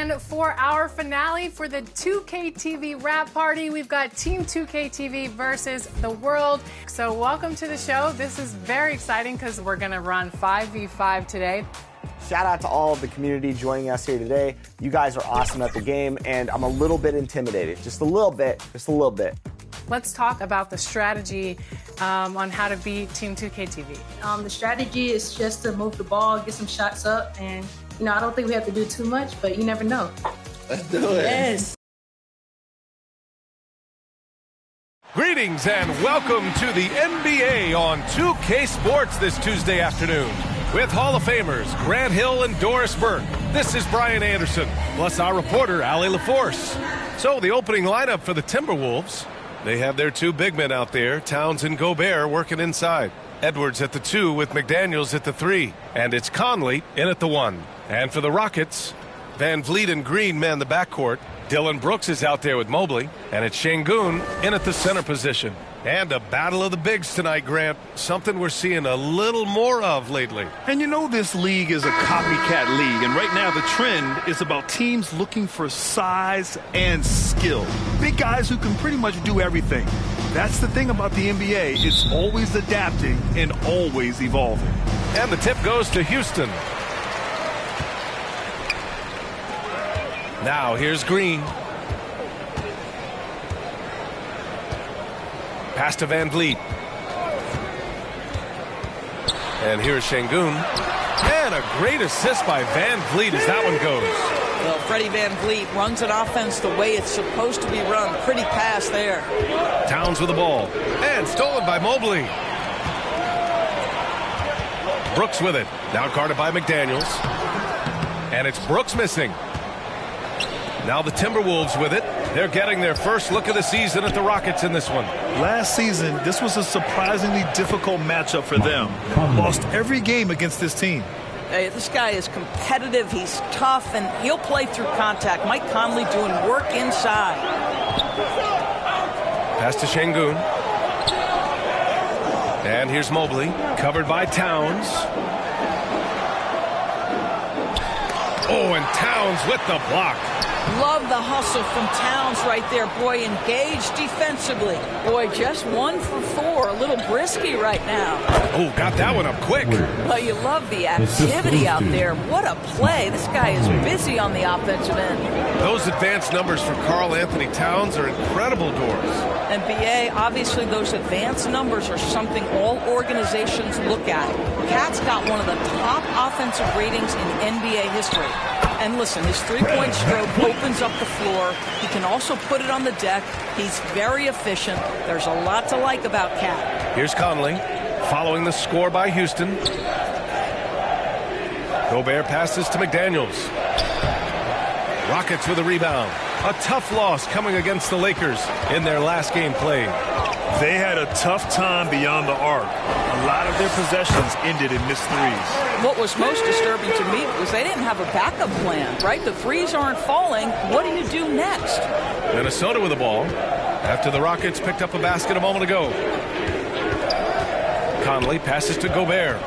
And for our finale for the 2K TV wrap party, we've got Team 2K TV versus the world. So welcome to the show. This is very exciting because we're going to run 5v5 today. Shout out to all of the community joining us here today. You guys are awesome at the game, and I'm a little bit intimidated. Just a little bit. Let's talk about the strategy on how to beat Team 2K TV. The strategy is just to move the ball, get some shots up, and I don't think we have to do too much, but you never know. Let's do it. Yes. Greetings and welcome to the NBA on 2K Sports this Tuesday afternoon. With Hall of Famers Grant Hill and Doris Burke, this is Brian Anderson, plus our reporter, Allie LaForce. So the opening lineup for the Timberwolves, they have their two big men out there, Towns and Gobert, working inside. Edwards at the 2 with McDaniels at the 3. And it's Conley in at the 1. And for the Rockets, Van Vliet and Green man the backcourt. Dylan Brooks is out there with Mobley. And it's Şengün in at the center position. And a battle of the bigs tonight, Grant. Something we're seeing a little more of lately. And you know this league is a copycat league. And right now the trend is about teams looking for size and skill. Big guys who can pretty much do everything. That's the thing about the NBA. It's always adapting and always evolving. And the tip goes to Houston. Now here's Green. Pass to Van Vliet. And here's Şengün. And a great assist by Van Vliet as that one goes. Well, Freddie Van Vliet runs an offense the way it's supposed to be run. Pretty pass there. Towns with the ball. And stolen by Mobley. Brooks with it. Now guarded by McDaniels. And it's Brooks missing. Now the Timberwolves with it. They're getting their first look of the season at the Rockets in this one. Last season, this was a surprisingly difficult matchup for them. Lost every game against this team. Hey, this guy is competitive, he's tough, and he'll play through contact. Mike Conley doing work inside. Pass to Şengün. And here's Mobley, covered by Towns. Oh, and Towns with the block. Love the hustle from Towns right there. Boy, engaged defensively. Boy, just 1 for 4. A little brisky right now. Oh, got that one up quick. Well, you love the activity out there. What a play. This guy is busy on the offensive end. Those advanced numbers for Karl Anthony Towns are incredible, Doris. And BA, obviously those advanced numbers are something all organizations look at. Cat's got one of the top offensive ratings in NBA history. And listen, his three-point stroke opens up the floor. He can also put it on the deck. He's very efficient. There's a lot to like about Cat. Here's Conley, following the score by Houston. Gobert passes to McDaniels. Rockets with a rebound. A tough loss coming against the Lakers in their last game played. They had a tough time beyond the arc. A lot of their possessions ended in missed threes. What was most disturbing to me was they didn't have a backup plan, right? The threes aren't falling. What do you do next? Minnesota with the ball after the Rockets picked up a basket a moment ago. Conley passes to Gobert.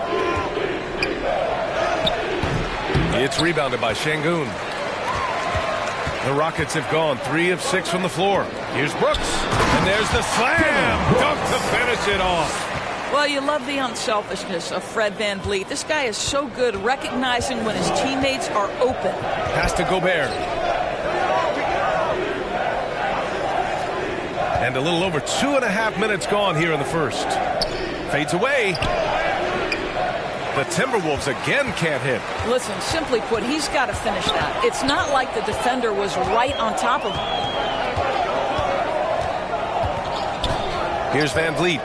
It's rebounded by Şengün. The Rockets have gone 3 of 6 from the floor. Here's Brooks. And there's the slam. Dunk to finish it off. Well, you love the unselfishness of Fred Van Vliet. This guy is so good recognizing when his teammates are open. Pass to Gobert. And a little over 2.5 minutes gone here in the first. Fades away. The Timberwolves again can't hit. Listen, simply put, he's got to finish that. It's not like the defender was right on top of him. Here's Van Vliet.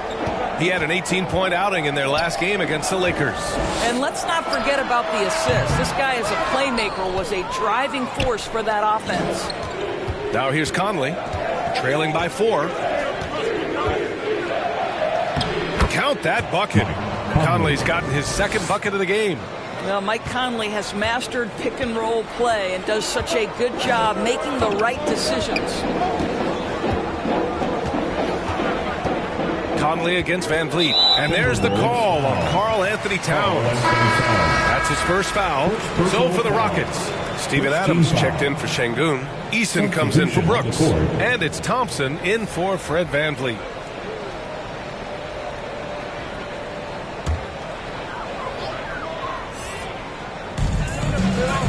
He had an 18-point outing in their last game against the Lakers. And let's not forget about the assist. This guy is a playmaker, was a driving force for that offense. Now here's Conley, trailing by 4. Count that bucket. Conley's gotten his second bucket of the game. Well, Mike Conley has mastered pick-and-roll play and does such a good job making the right decisions. Conley against Van Vliet. And there's the call on Karl Anthony Towns. That's his first foul. So for the Rockets, Steven Adams checked in for Şengün. Eason comes in for Brooks. And it's Thompson in for Fred VanVleet.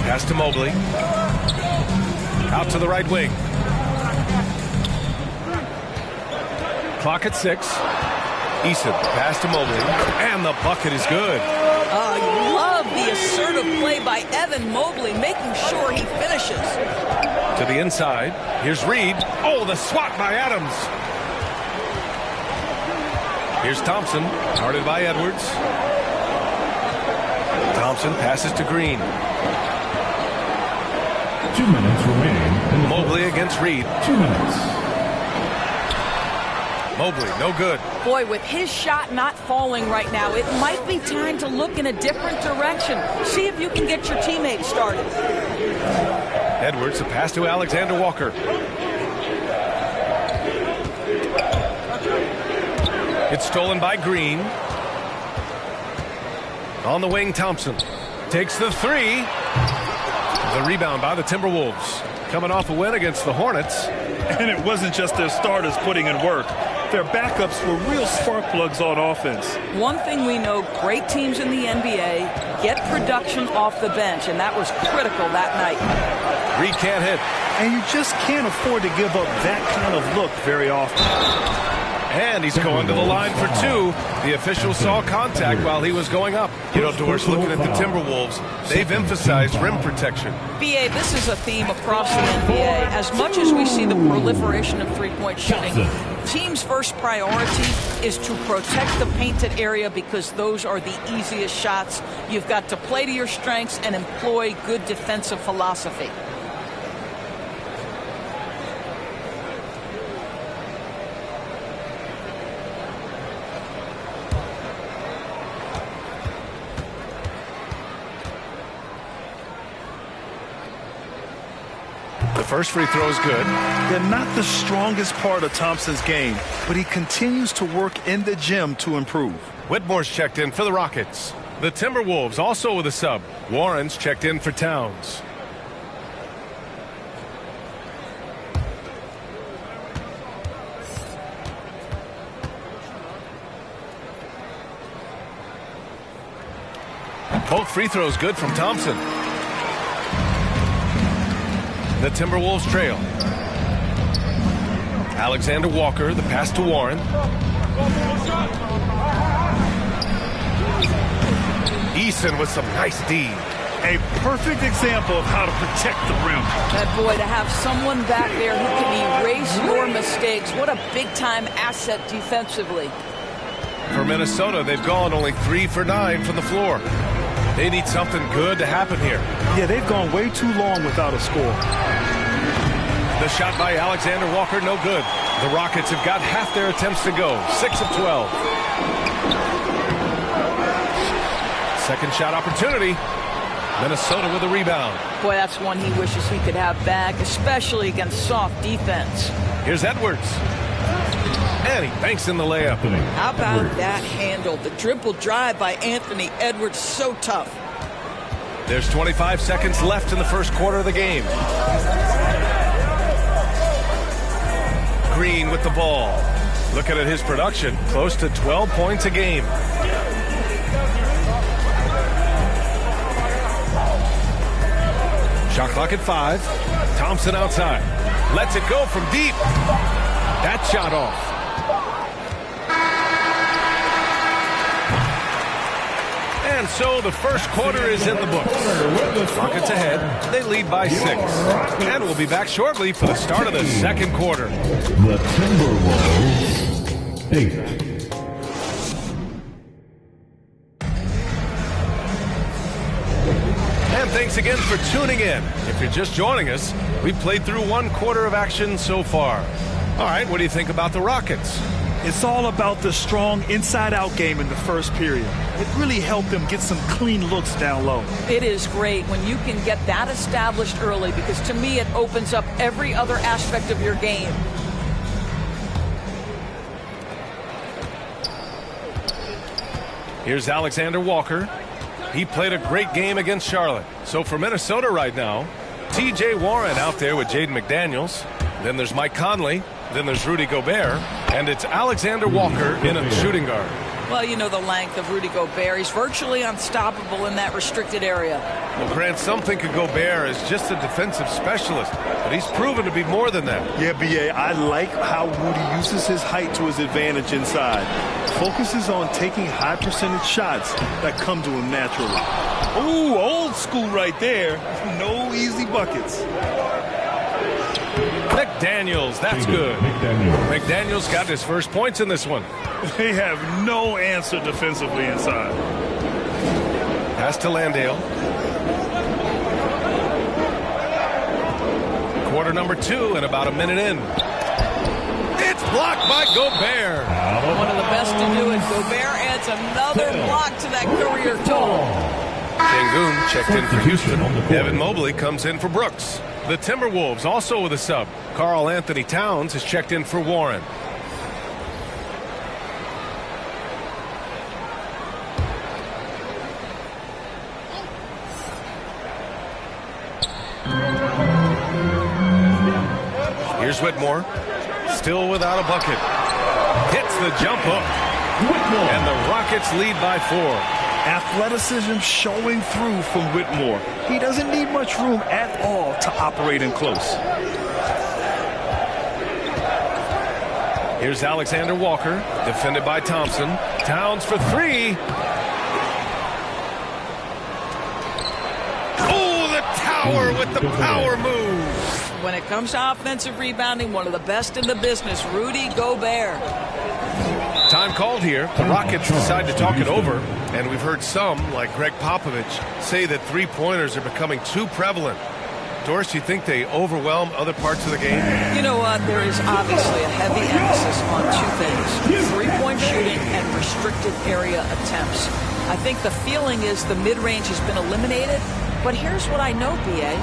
Pass to Mobley. Out to the right wing. Clock at 6. Eason pass to Mobley. And the bucket is good. I love the assertive play by Evan Mobley, making sure he finishes. To the inside. Here's Reed. Oh, the swat by Adams. Here's Thompson. Guarded by Edwards. Thompson passes to Green. 2 minutes remaining. Mobley against Reed. 2 minutes. Mobley, no good. Boy, with his shot not falling right now, it might be time to look in a different direction. See if you can get your teammates started. Edwards, a pass to Alexander Walker. It's stolen by Green. On the wing, Thompson takes the 3. The rebound by the Timberwolves. Coming off a win against the Hornets. And it wasn't just their starters putting in work. Their backups were real spark plugs on offense. One thing we know, great teams in the NBA get production off the bench, and that was critical that night. Reed can't hit. And you just can't afford to give up that kind of look very often. And he's going to the line for 2. The official saw contact while he was going up. You know, Doris, looking at the Timberwolves, they've emphasized rim protection. BA, this is a theme across the NBA. As much as we see the proliferation of three-point shooting, team's first priority is to protect the painted area because those are the easiest shots. You've got to play to your strengths and employ good defensive philosophy. The first free throw is good. They're not the strongest part of Thompson's game, but he continues to work in the gym to improve. Whitmore's checked in for the Rockets. The Timberwolves also with a sub. Warren's checked in for Towns. Both free throws good from Thompson. The Timberwolves trail. Alexander Walker, the pass to Warren. Eason with some nice D. A perfect example of how to protect the rim. That boy, to have someone back there who can erase your mistakes, what a big-time asset defensively. For Minnesota, they've gone only 3 for 9 from the floor. They need something good to happen here. Yeah, they've gone way too long without a score. The shot by Alexander Walker, no good. The Rockets have got half their attempts to go. 6 of 12. Second shot opportunity. Minnesota with a rebound. Boy, that's one he wishes he could have back, especially against soft defense. Here's Edwards. And he banks in the layup. How about that handle? The dribble drive by Anthony Edwards, so tough. There's 25 seconds left in the first quarter of the game. Green with the ball. Looking at his production, close to 12 points a game. Shot clock at 5. Thompson outside. Lets it go from deep. That shot off. And so the first quarter is in the books. Rockets ahead. They lead by 6. And we'll be back shortly for the start of the second quarter. The Timberwolves 8. And thanks again for tuning in. If you're just joining us, we played through one quarter of action so far. All right, what do you think about the Rockets? It's all about the strong inside-out game in the first period. It really helped them get some clean looks down low. It is great when you can get that established early because to me it opens up every other aspect of your game. Here's Alexander Walker. He played a great game against Charlotte. So for Minnesota right now, T.J. Warren out there with Jaden McDaniels. Then there's Mike Conley. Then there's Rudy Gobert. And it's Alexander Walker in a shooting guard. Well, you know the length of Rudy Gobert. He's virtually unstoppable in that restricted area. Well, Grant, some think of Gobert as just a defensive specialist, but he's proven to be more than that. Yeah, B.A., I like how Rudy uses his height to his advantage inside. Focuses on taking high percentage shots that come to him naturally. Ooh, old school right there. No easy buckets. McDaniels, that's good. McDaniels got his first points in this one. They have no answer defensively inside. Pass to Landale. Quarter number 2 and about a minute in. It's blocked by Gobert. One of the best to do it. Gobert adds another block to that career total. Sengun checked in for Houston. Evan Mobley comes in for Brooks. The Timberwolves also with a sub. Karl Anthony Towns has checked in for Warren. Here's Whitmore. Still without a bucket. Hits the jump hook. And the Rockets lead by 4. Athleticism showing through from Whitmore. He doesn't need much room at all to operate in close. Here's Alexander Walker, defended by Thompson. Towns for 3. Oh, the tower with the power move. When it comes to offensive rebounding, one of the best in the business, Rudy Gobert. Time called here. The Rockets decide to talk it over, and we've heard some, like Greg Popovich, say that three-pointers are becoming too prevalent. Doris, you think they overwhelm other parts of the game? You know what? There is obviously a heavy emphasis on 2 things, three-point shooting and restricted area attempts. I think the feeling is the mid-range has been eliminated, but here's what I know, B.A.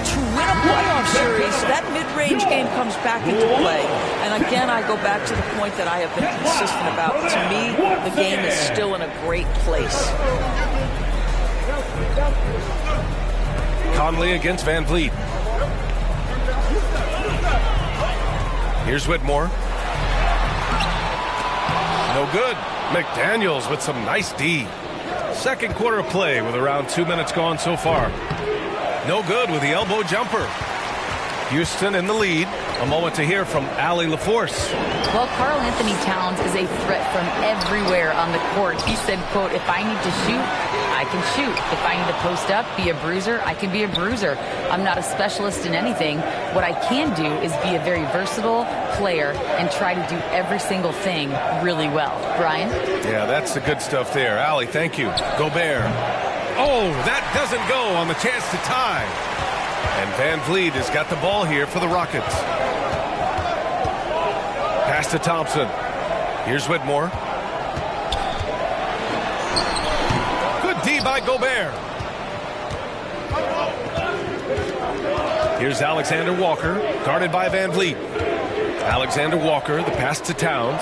To win a playoff series, that mid-range game comes back into play. And again, I go back to the point that I have been consistent about. To me, the game is still in a great place. Conley against Van Vliet. Here's Whitmore. No good. McDaniels with some nice D. Second quarter of play with around 2 minutes gone so far. No good with the elbow jumper. Houston in the lead. A moment to hear from Allie LaForce. Well, Karl Anthony Towns is a threat from everywhere on the court. He said, quote, if I need to shoot, I can shoot. If I need to post up, be a bruiser, I can be a bruiser. I'm not a specialist in anything. What I can do is be a very versatile player and try to do every single thing really well. Brian? Yeah, that's the good stuff there. Allie, thank you. Gobert. Oh, that doesn't go on the chance to tie. And Van Vliet has got the ball here for the Rockets. Pass to Thompson. Here's Whitmore. Good D by Gobert. Here's Alexander Walker, guarded by Van Vliet. Alexander Walker, the pass to Towns.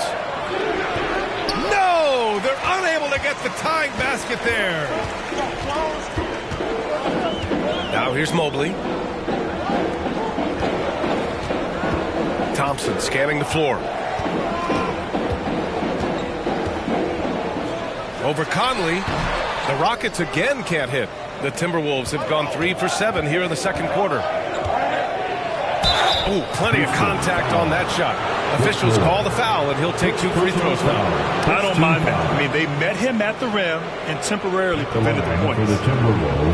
No! They're unable to get the tying basket there. Now here's Mobley. Thompson scanning the floor. Over Conley. The Rockets again can't hit. The Timberwolves have gone 3 for 7 here in the second quarter. Oh, plenty of contact on that shot. Officials call the foul, and he'll take 2 free throws now. I don't mind that. I mean, they met him at the rim and temporarily prevented the points.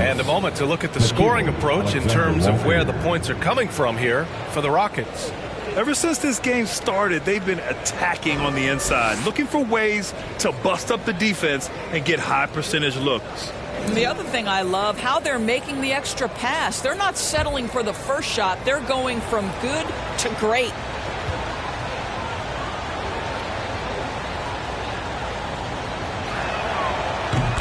And a moment to look at the scoring approach in terms of where the points are coming from here for the Rockets. Ever since this game started, they've been attacking on the inside, looking for ways to bust up the defense and get high percentage looks. And the other thing I love, how they're making the extra pass. They're not settling for the first shot. They're going from good to great.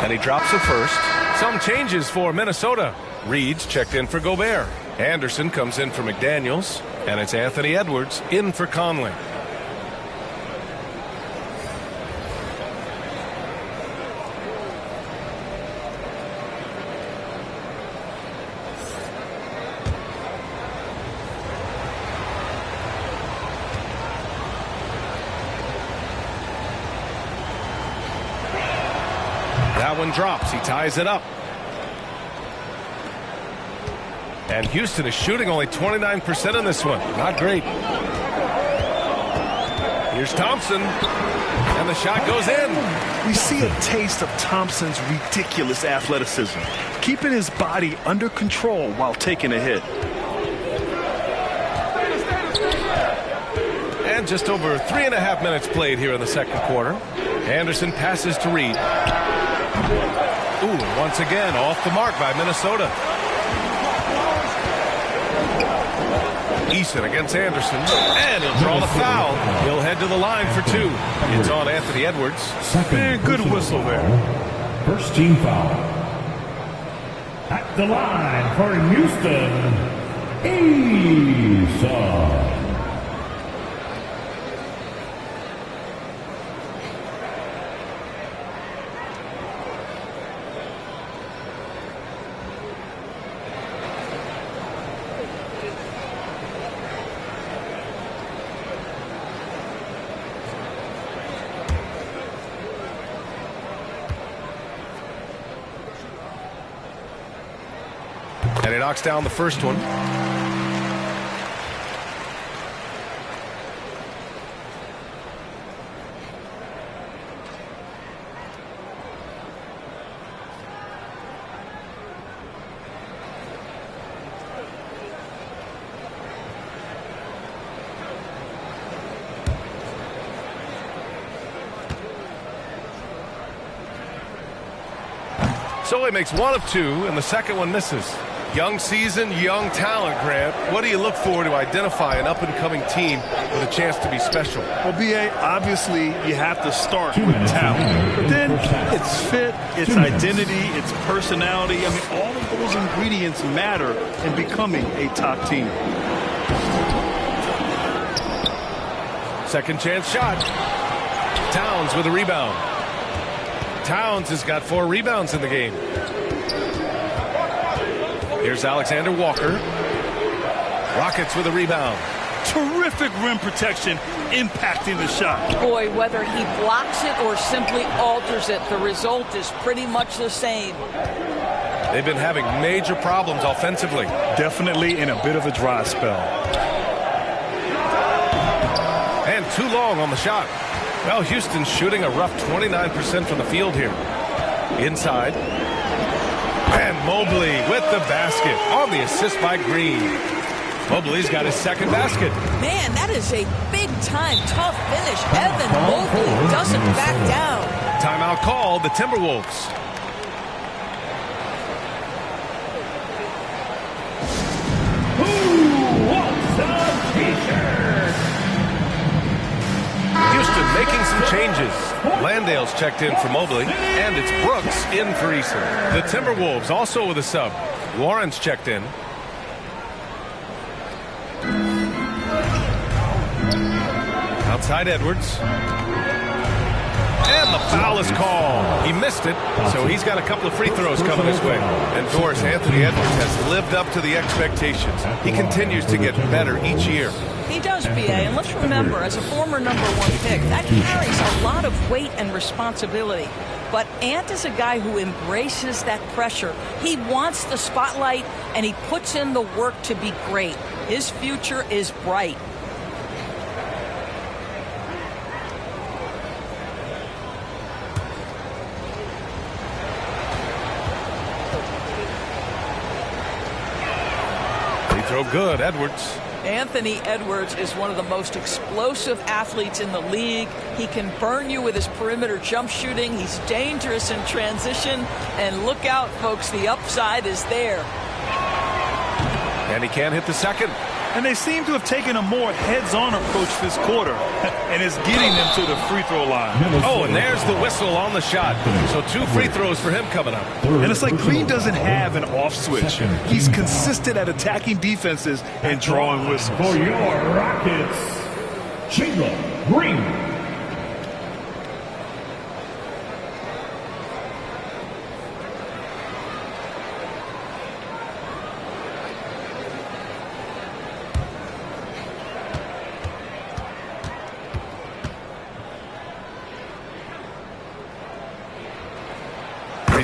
And he drops the first. Some changes for Minnesota. Reed's checked in for Gobert. Anderson comes in for McDaniels. And it's Anthony Edwards in for Conley. That one drops. He ties it up. And Houston is shooting only 29% in this one. Not great. Here's Thompson. And the shot goes in. We see a taste of Thompson's ridiculous athleticism, keeping his body under control while taking a hit. And just over 3.5 minutes played here in the second quarter. Anderson passes to Reed. Ooh, once again, off the mark by Minnesota. Eason against Anderson, and he'll draw the foul. He'll head to the line for 2. It's on Anthony Edwards. Man, good whistle there. First team foul. At the line for Houston, Eason. And he knocks down the first one. So he makes 1 of 2, and the second one misses. Young season, young talent, Grant. What do you look for to identify an up-and-coming team with a chance to be special? Well, B.A., obviously you have to start with talent. But then it's fit, it's identity, it's personality. I mean, all of those ingredients matter in becoming a top team. Second chance shot. Towns with a rebound. Towns has got 4 rebounds in the game. Here's Alexander Walker. Rockets with a rebound. Terrific rim protection impacting the shot. Boy, whether he blocks it or simply alters it, the result is pretty much the same. They've been having major problems offensively. Definitely in a bit of a dry spell. And too long on the shot. Well, Houston's shooting a rough 29% from the field here. Inside. And Mobley with the basket on the assist by Green. Mobley's got his second basket. Man, that is a big-time tough finish. Evan Mobley doesn't back down. Timeout called, the Timberwolves. Who wants a t-shirt? Houston making some changes. Landale's checked in for Mobley, and it's Brooks in for Eason. The Timberwolves also with a sub. Warren's checked in. Outside Edwards. And the foul is called. He missed it, so he's got a couple of free throws coming his way. And Doris, Anthony Edwards has lived up to the expectations. He continues to get better each year. He does, B.A., and let's remember, as a former #1 pick, that carries a lot of weight and responsibility. But Ant is a guy who embraces that pressure. He wants the spotlight, and he puts in the work to be great. His future is bright. Free throw good, Edwards. Anthony Edwards is one of the most explosive athletes in the league. He can burn you with his perimeter jump shooting. He's dangerous in transition. And look out, folks, the upside is there. And he can't hit the second. And they seem to have taken a more heads-on approach this quarter, and it's getting them to the free throw line. Oh, and there's the whistle on the shot. So 2 free throws for him coming up. And it's like Green doesn't have an off switch. He's consistent at attacking defenses and drawing whistles. For your Rockets, Tyler Green.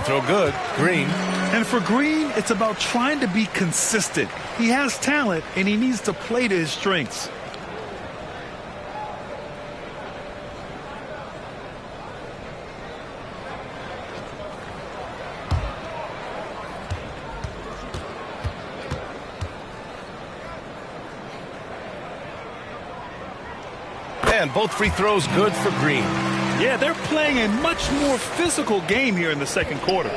free throw good. Green. And for Green, it's about trying to be consistent. He has talent, and he needs to play to his strengths. And both free throws good for Green. Yeah, they're playing a much more physical game here in the second quarter.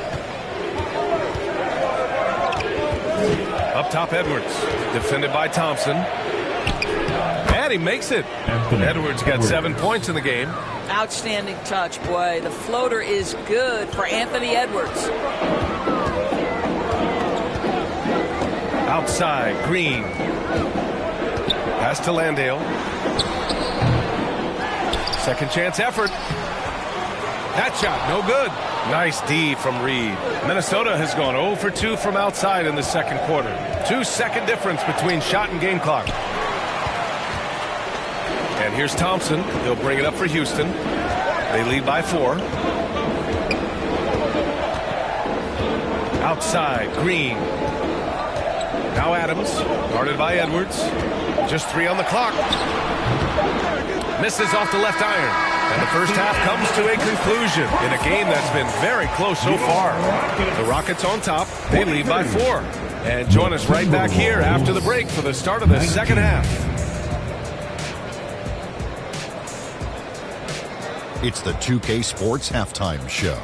Up top, Edwards. Defended by Thompson. And he makes it. Edwards got 7 points in the game. Outstanding touch, boy. The floater is good for Anthony Edwards. Outside, Green. Pass to Landale. Second chance effort. That shot, no good. Nice D from Reed. Minnesota has gone 0 for 2 from outside in the second quarter. 2-second difference between shot and game clock. And here's Thompson. He'll bring it up for Houston. They lead by 4. Outside, Green. Now Adams, guarded by Edwards. Just 3 on the clock. Misses off the left iron. And the first half comes to a conclusion in a game that's been very close so far. The Rockets on top. They lead by 4. And join us right back here after the break for the start of the second half. It's the 2K Sports Halftime Show.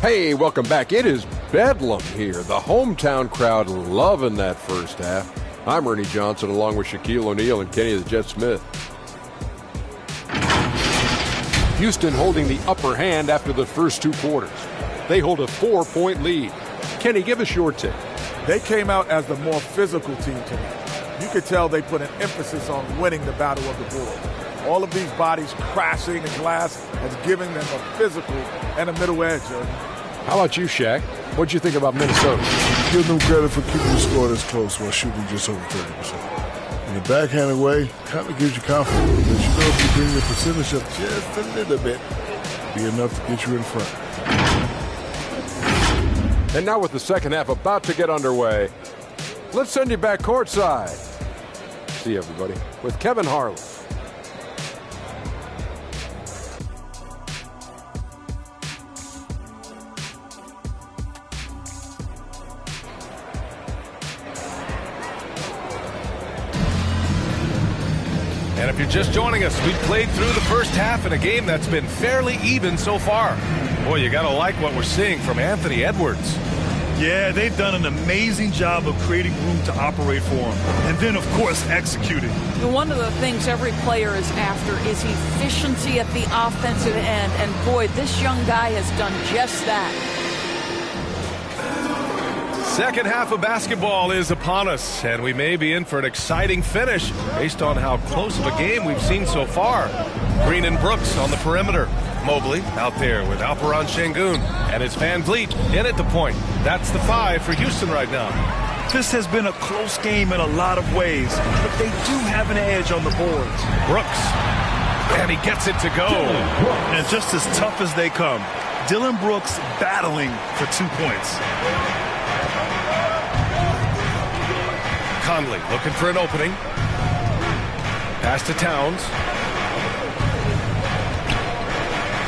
Hey, welcome back. It is Bedlam here. The hometown crowd loving that first half. I'm Ernie Johnson along with Shaquille O'Neal and Kenny the Jet Smith. Houston holding the upper hand after the first 2 quarters. They hold a 4-point lead. Kenny, give us your take. They came out as the more physical team tonight. You could tell they put an emphasis on winning the battle of the boards. All of these bodies crashing the glass has given them a physical and a middle edge. How about you, Shaq? What'd you think about Minnesota? Give them credit for keeping the score this close while shooting just over 30%. In the backhanded way, kind of gives you confidence. But you know if you bring your percentage up just a little bit, be enough to get you in front. And now with the second half about to get underway, let's send you back courtside. See everybody with Kevin Harlan. And if you're just joining us, we've played through the first half in a game that's been fairly even so far. Boy, you got to like what we're seeing from Anthony Edwards. Yeah, they've done an amazing job of creating room to operate for him. And then, of course, executing. And one of the things every player is after is efficiency at the offensive end. And boy, this young guy has done just that. Second half of basketball is upon us, and we may be in for an exciting finish based on how close of a game we've seen so far. Green and Brooks on the perimeter. Mobley out there with Alperon Şengün, and it's Van Vliet in at the point. That's the 5 for Houston right now. This has been a close game in a lot of ways, but they do have an edge on the boards. Brooks, and he gets it to go. And just as tough as they come, Dillon Brooks battling for 2 points. Conley looking for an opening. Pass to Towns.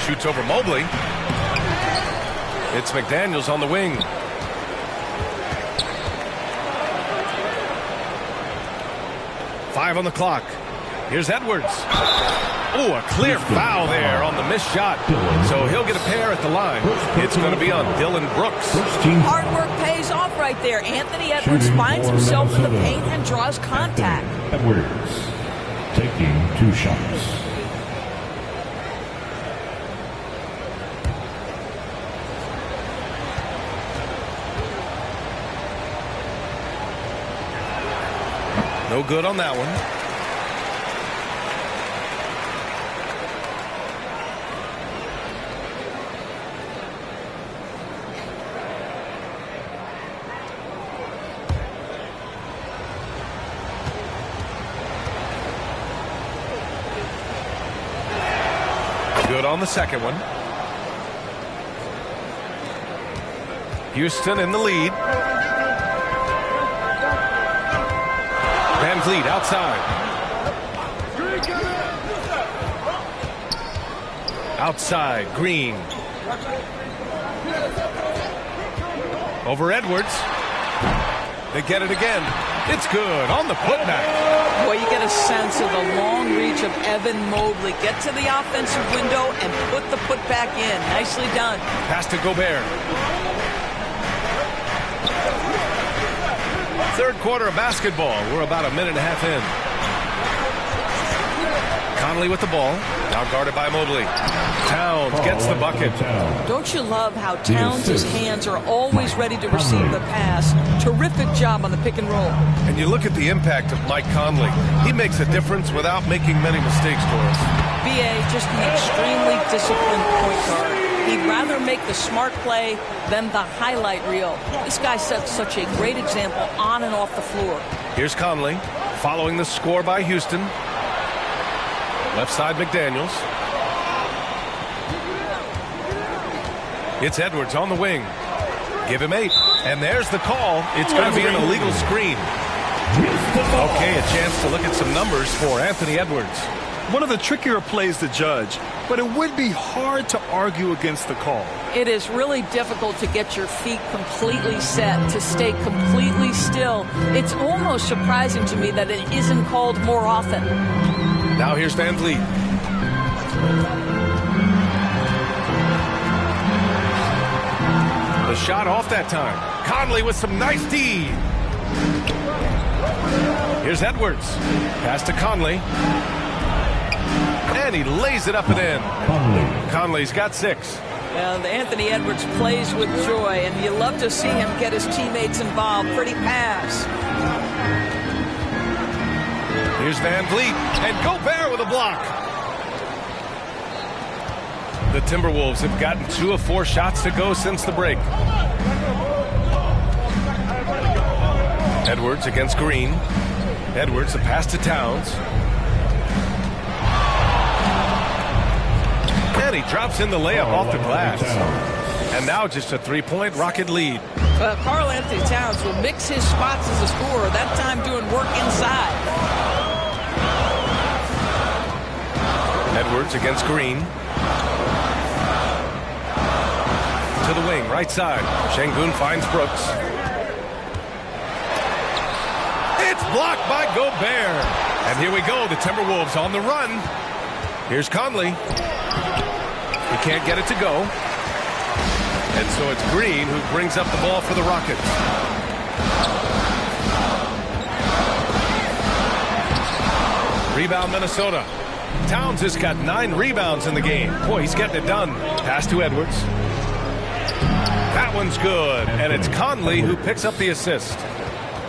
Shoots over Mobley. It's McDaniels on the wing. Five on the clock. Here's Edwards. Oh, a clear foul there on the missed shot. So he'll get a pair at the line. It's going to be on Dillon Brooks. Hard work pays off right there. Anthony Edwards finds himself in the paint and draws contact. Edwards taking 2 shots. No good on that one. Good on the second one. Houston in the lead. Van Vliet outside. Outside, Green. Over Edwards. They get it again. It's good on the putback. Boy, you get a sense of the long reach of Evan Mobley. Get to the offensive window and put the putback in. Nicely done. Pass to Gobert. Third quarter of basketball. We're about a minute and a half in. Conley with the ball. Now guarded by Mobley. Towns gets the bucket. Don't you love how Towns' hands are always ready to receive the pass? Terrific job on the pick and roll. And you look at the impact of Mike Conley. He makes a difference without making many mistakes for us. BA, just an extremely disciplined point guard. He'd rather make the smart play than the highlight reel. This guy sets such a great example on and off the floor. Here's Conley following the score by Houston. Left side, McDaniels. It's Edwards on the wing. Give him 8. And there's the call. It's going to be an illegal screen. Okay, a chance to look at some numbers for Anthony Edwards. One of the trickier plays to judge, but it would be hard to argue against the call. It is really difficult to get your feet completely set, to stay completely still. It's almost surprising to me that it isn't called more often. Now here's Van Vliet. The shot off that time. Conley with some nice D. Here's Edwards. Pass to Conley. And he lays it up and in. Conley's got 6. And Anthony Edwards plays with joy, and you love to see him get his teammates involved. Pretty pass. Here's Van Vliet, and Gobert with a block. The Timberwolves have gotten 2 of 4 shots to go since the break. Edwards against Green. Edwards, the pass to Towns. And he drops in the layup off the glass. And now just a 3-point Rocket lead. Karl Anthony Towns will mix his spots as a scorer, that time doing work inside. Edwards against Green. To the wing, right side. Şengün finds Brooks. It's blocked by Gobert. And here we go, the Timberwolves on the run. Here's Conley. He can't get it to go. And so it's Green who brings up the ball for the Rockets. Rebound Minnesota. Towns has got 9 rebounds in the game. Boy, he's getting it done. Pass to Edwards. That one's good. And it's Conley who picks up the assist.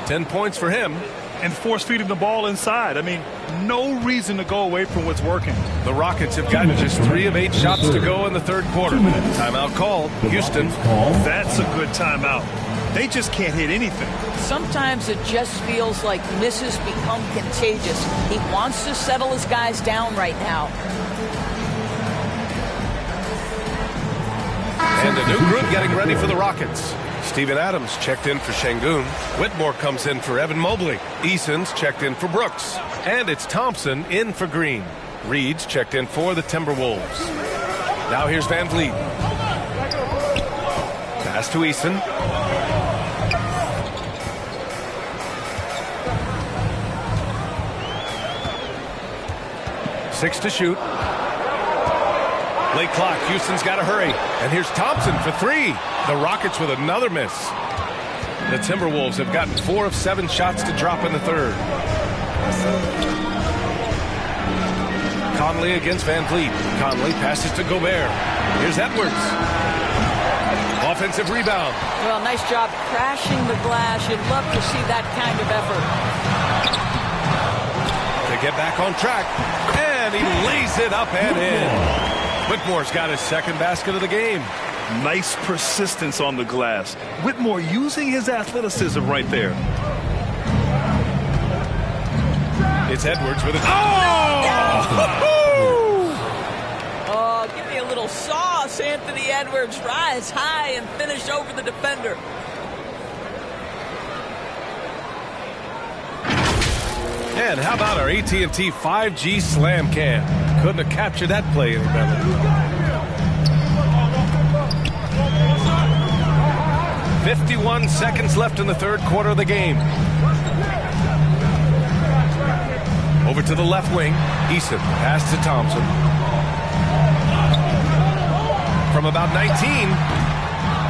10 points for him. And force-feeding the ball inside. I mean, no reason to go away from what's working. The Rockets have gotten just 3 of 8 shots to go in the third quarter. Timeout called. Houston. That's a good timeout. They just can't hit anything. Sometimes it just feels like misses become contagious. He wants to settle his guys down right now. And a new group getting ready for the Rockets. Steven Adams checked in for Şengün. Whitmore comes in for Evan Mobley. Eason's checked in for Brooks. And it's Thompson in for Green. Reed's checked in for the Timberwolves. Now here's Van Vliet. Pass to Eason. Six to shoot. Late clock. Houston's got to hurry. And here's Thompson for 3. The Rockets with another miss. The Timberwolves have gotten 4 of 7 shots to drop in the third. Conley against Van Vliet. Conley passes to Gobert. Here's Edwards. Offensive rebound. Well, nice job crashing the glass. You'd love to see that kind of effort. To get back on track. And he lays it up and in. Whitmore's got his second basket of the game. Nice persistence on the glass. Whitmore using his athleticism right there. It's Edwards with it. Oh, Oh, give me a little sauce. Anthony Edwards rise high and finish over the defender. And how about our AT&T 5G Slam Cam? Couldn't have captured that play any better. "51 seconds left in the third quarter of the game. Over to the left wing. Eason pass to Thompson. From about 19,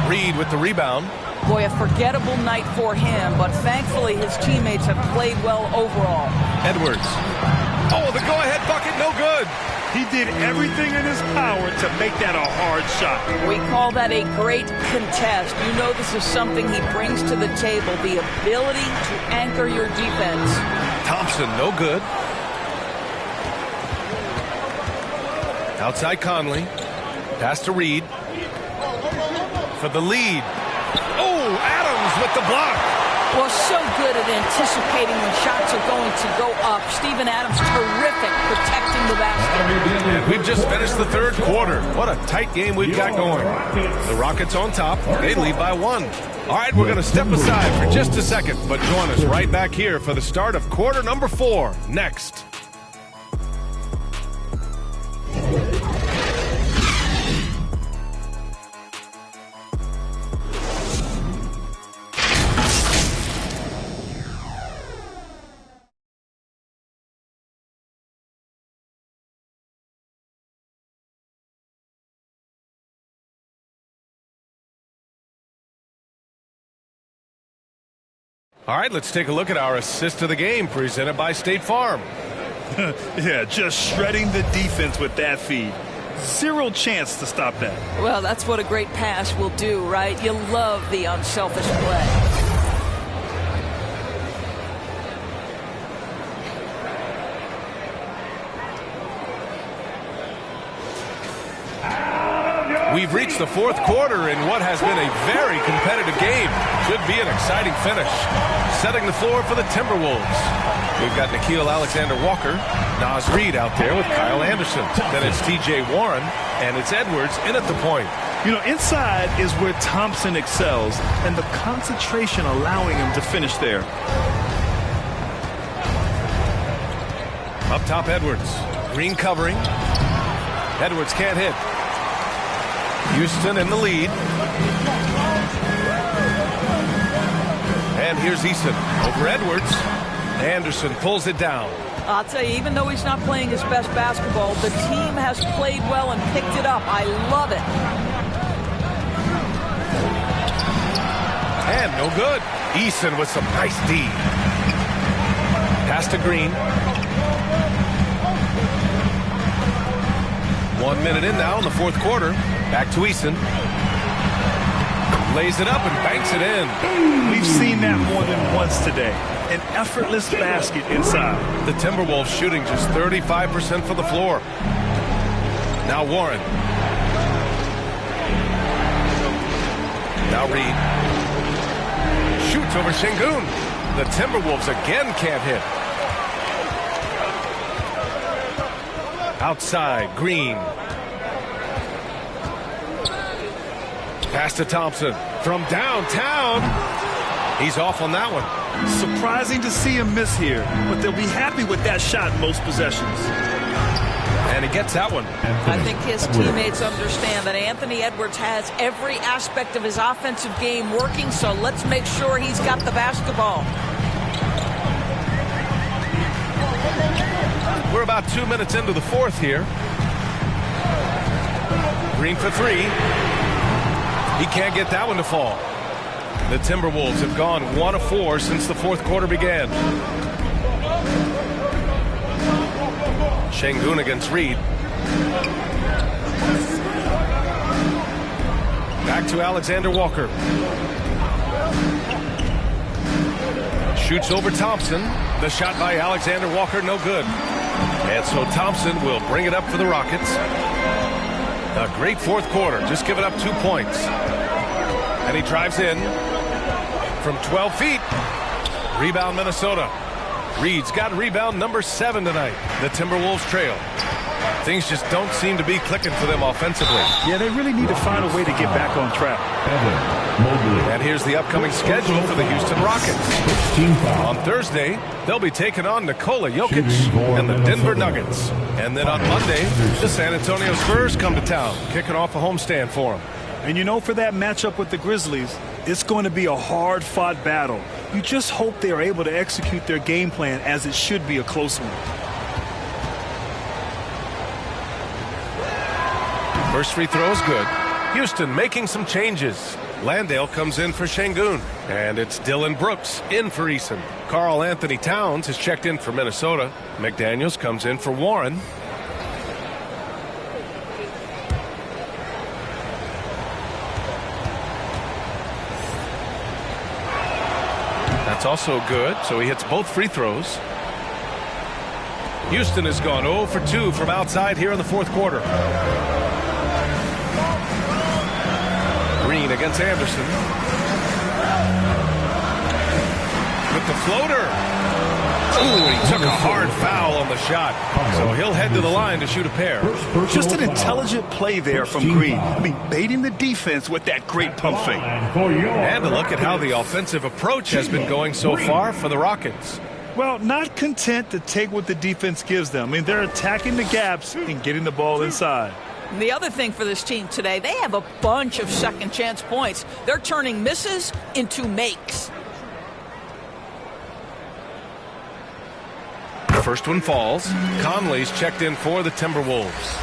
Reed with the rebound. Boy, a forgettable night for him, but thankfully his teammates have played well overall. Edwards. Oh, the go-ahead bucket, no good. He did everything in his power to make that a hard shot. We call that a great contest. You know this is something he brings to the table, the ability to anchor your defense. Thompson, no good. Outside Conley. Pass to Reed. For the lead. Oh, Adams with the block. Well, so good at anticipating when shots are going to go up. Steven Adams, terrific protecting the basket. And we've just finished the third quarter. What a tight game we've got going. The Rockets on top. They lead by 1. All right, we're going to step aside for just a second, but join us right back here for the start of quarter number 4 next. All right, let's take a look at our assist of the game presented by State Farm. Yeah, just shredding the defense with that feed. Zero chance to stop that. Well, that's what a great pass will do, right? You love the unselfish play. We've reached the fourth quarter in what has been a very competitive game. Should be an exciting finish. Setting the floor for the Timberwolves. We've got Nickeil Alexander-Walker, Naz Reid out there with Kyle Anderson. Then it's T.J. Warren, and it's Edwards in at the point. You know, inside is where Thompson excels, and the concentration allowing him to finish there. Up top, Edwards. Green covering. Edwards can't hit. Houston in the lead. And here's Eason over Edwards. Anderson pulls it down. I'll tell you, even though he's not playing his best basketball, the team has played well and picked it up. I love it. And no good. Eason with some nice D. Pass to Green. 1 minute in now in the fourth quarter. Back to Eason. Lays it up and banks it in. We've seen that more than once today. An effortless basket inside. The Timberwolves shooting just 35% for the floor. Now Warren. Now Reed. Shoots over Şengün. The Timberwolves again can't hit. Outside, Green. Pass to Thompson from downtown. He's off on that one. Surprising to see him miss here, but they'll be happy with that shot most possessions. And he gets that one. I think his teammates understand that Anthony Edwards has every aspect of his offensive game working, so let's make sure he's got the basketball. We're about 2 minutes into the fourth here. Green for 3. He can't get that one to fall. The Timberwolves have gone 1 of 4 since the fourth quarter began. Şengün against Reed. Back to Alexander Walker. Shoots over Thompson. The shot by Alexander Walker, no good. And so Thompson will bring it up for the Rockets. A great fourth quarter, just giving up 2 points. And he drives in from 12 feet. Rebound Minnesota. Reed's got rebound number 7 tonight. The Timberwolves trail. Things just don't seem to be clicking for them offensively. Yeah, they really need to find a way to get back on track. And here's the upcoming schedule for the Houston Rockets. On Thursday, they'll be taking on Nikola Jokic and the Denver Nuggets. And then on Monday, the San Antonio Spurs come to town, kicking off a homestand for them. And you know, for that matchup with the Grizzlies, it's going to be a hard-fought battle. You just hope they are able to execute their game plan, as it should be a close one. First free throw is good. Houston making some changes. Landale comes in for Şengün. And it's Dylan Brooks in for Eason. Karl Anthony Towns has checked in for Minnesota. McDaniels comes in for Warren. That's also good, so he hits both free throws. Houston has gone 0 for 2 from outside here in the fourth quarter. Green against Anderson. With the floater. Ooh, he took a hard foul on the shot. So he'll head to the line to shoot a pair. Just an intelligent play there from Green. I mean, baiting the defense with that great pump fake. And a look at how the offensive approach has been going so far for the Rockets. Well, not content to take what the defense gives them. I mean, they're attacking the gaps and getting the ball inside. The other thing for this team today, they have a bunch of second chance points. They're turning misses into makes. The first one falls. Conley's checked in for the Timberwolves.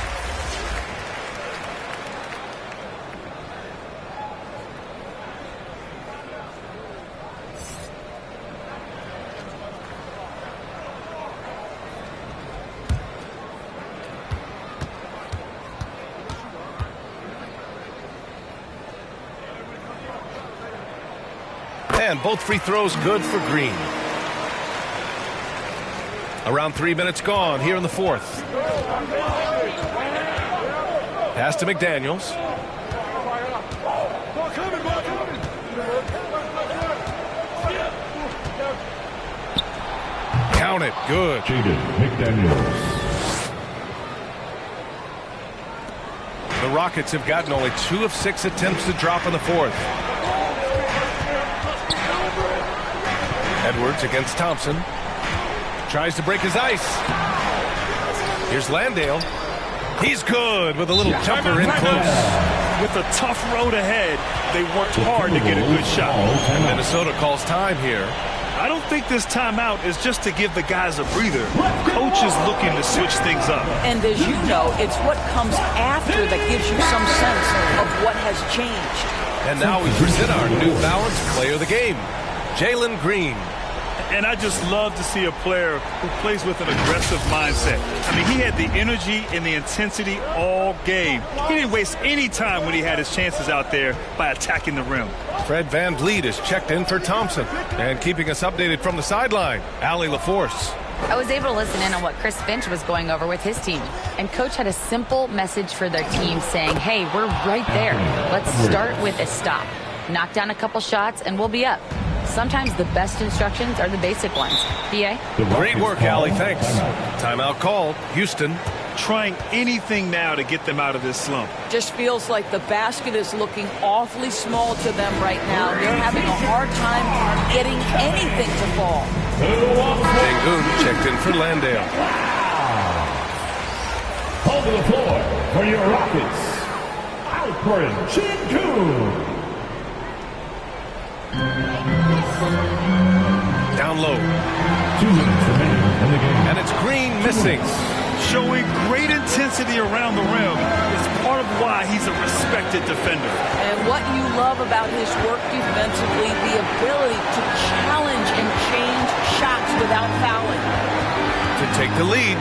And both free throws good for Green. Around 3 minutes gone here in the fourth. Pass to McDaniels. Count it. Good. McDaniels. The Rockets have gotten only 2 of 6 attempts to drop in the fourth. Edwards against Thompson. Tries to break his ice. Here's Landale. He's good with a little jumper in close. With a tough road ahead, they worked hard to get a good shot. And Minnesota calls time here. I don't think this timeout is just to give the guys a breather. Coach is looking to switch things up. And as you know, it's what comes after that gives you some sense of what has changed. And now we present our New Balance player of the game, Jalen Green. And I just love to see a player who plays with an aggressive mindset. I mean, he had the energy and the intensity all game. He didn't waste any time when he had his chances out there by attacking the rim. Fred VanVleet is checked in for Thompson. And keeping us updated from the sideline, Allie LaForce. I was able to listen in on what Chris Finch was going over with his team. And Coach had a simple message for their team saying, hey, we're right there. Let's start with a stop. Knock down a couple shots and we'll be up. Sometimes the best instructions are the basic ones. PA? Great work, Allie. Thanks. Timeout called. Houston. Trying anything now to get them out of this slump. Just feels like the basket is looking awfully small to them right now. They're having a hard time getting anything to fall. Şengün checked in for Landale. Hold the floor for your Rockets, Alperen Şengün. Down low. 2 minutes remaining in the game. And it's Green missing. Showing great intensity around the rim is part of why he's a respected defender. And what you love about his work defensively, the ability to challenge and change shots without fouling. To take the lead.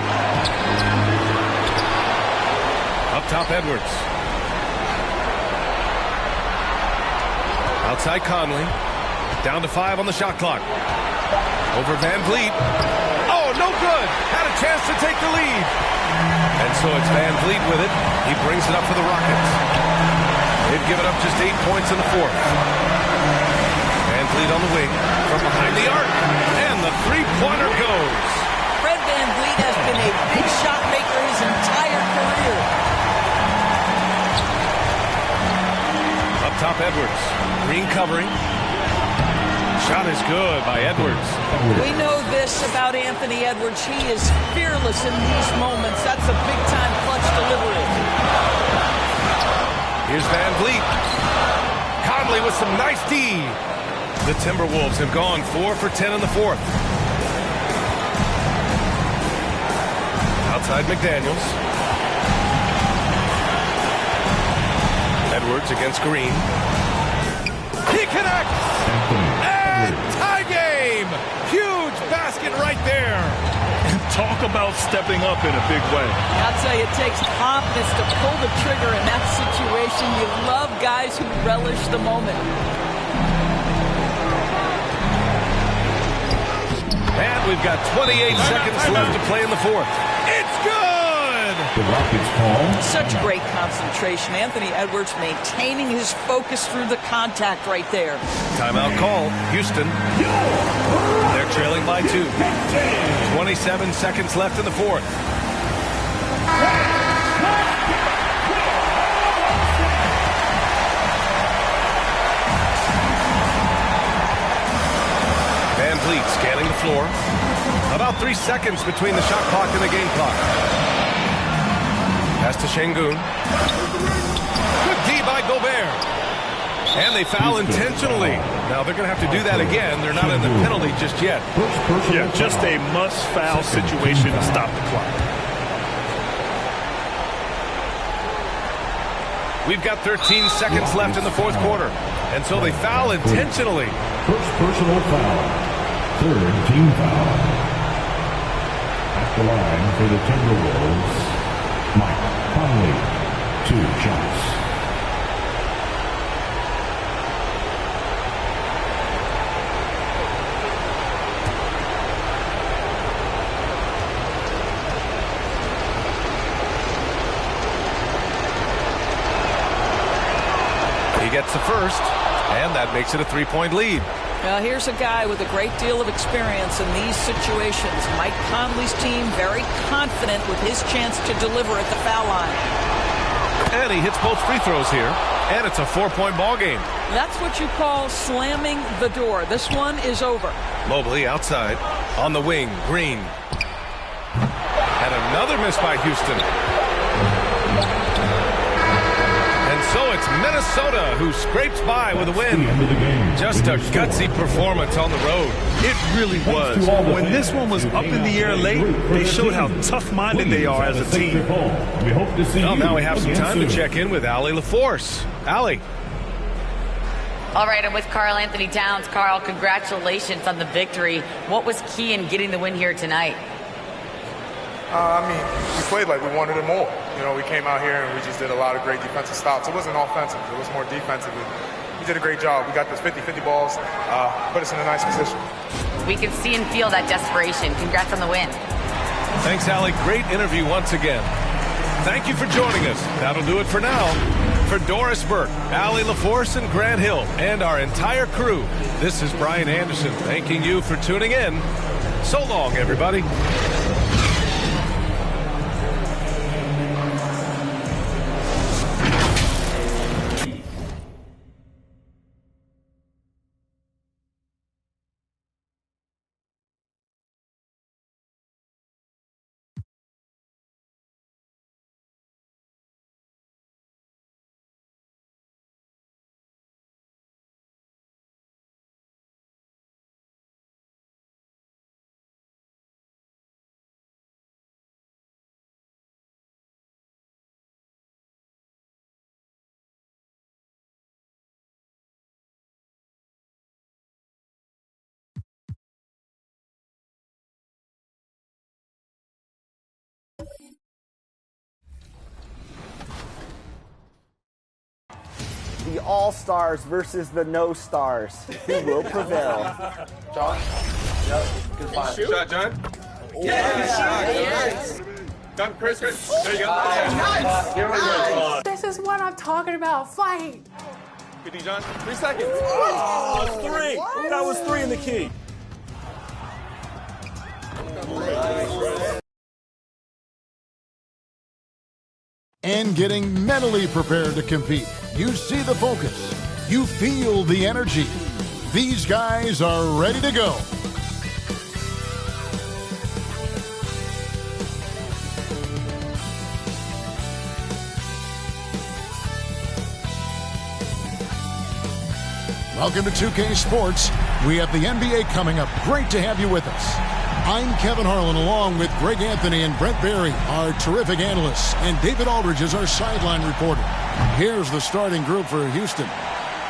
Up top, Edwards. Outside Conley. Down to 5 on the shot clock. Over VanVleet. Oh, no good. Had a chance to take the lead. And so it's VanVleet with it. He brings it up for the Rockets. They've given up just 8 points in the fourth. VanVleet on the wing from behind the arc. And the three-pointer goes. Fred VanVleet has been a big shot maker his entire Green covering. Shot is good by Edwards. We know this about Anthony Edwards. He is fearless in these moments. That's a big-time clutch delivery. Here's Van Vliet. Conley with some nice D. The Timberwolves have gone 4 for 10 in the fourth. Outside McDaniels. Edwards against Green. He connects! And tie game! Huge basket right there. And talk about stepping up in a big way. I'll tell you, it takes confidence to pull the trigger in that situation. You love guys who relish the moment. And we've got 28 seconds left to play in the fourth. It's good! The Rockets call. Such great concentration. Anthony Edwards maintaining his focus through the contact right there. Timeout call. Houston. They're trailing by 2. 27 seconds left in the fourth. Van Vliet scanning the floor. About 3 seconds between the shot clock and the game clock. Pass to Şengün. Good D by Gobert. And they foul intentionally. Now they're going to have to do that again. They're not in the penalty just yet. Yeah, just a must-foul situation to stop the clock. We've got 13 seconds left in the fourth quarter. And so they foul intentionally. First personal foul. Third team foul. At the line for the Timberwolves, Mike Conley. 2 shots. He gets the first, and that makes it a 3-point lead. Now here's a guy with a great deal of experience in these situations. Mike Conley's team very confident with his chance to deliver at the foul line. And he hits both free throws here, and it's a 4-point ball game. That's what you call slamming the door. This one is over. Mobley outside, on the wing, Green. And another miss by Houston. And so it's Minnesota who scrapes by with a win. Just a gutsy performance on the road. It really was. When this one was up in the air late, they showed how tough-minded they are as a team. Well, now we have some time to check in with Allie LaForce. Allie. All right, I'm with Karl Anthony Towns. Karl, congratulations on the victory. What was key in getting the win here tonight? We played like we wanted it more. You know, we came out here and we just did a lot of great defensive stops. It wasn't offensive. It was more defensive. We did a great job. We got those 50-50 balls, put us in a nice position. We can see and feel that desperation. Congrats on the win. Thanks, Allie. Great interview once again. Thank you for joining us. That'll do it for now. For Doris Burke, Allie LaForce, and Grant Hill, and our entire crew, this is Brian Anderson thanking you for tuning in. So long, everybody. The All-Stars versus the No-Stars. Who will prevail? John? Yep. Good find. Shot, John? Yes! John, Chris. There you go. Nice. This is what I'm talking about. Fight. Good D, John. 3 seconds. Oh, 3. What? That was 3 in the key. And getting mentally prepared to compete. You see the focus. You feel the energy. These guys are ready to go. Welcome to 2K Sports. We have the NBA coming up. Great to have you with us. I'm Kevin Harlan, along with Greg Anthony and Brent Barry, our terrific analysts, and David Aldridge is our sideline reporter. Here's the starting group for Houston.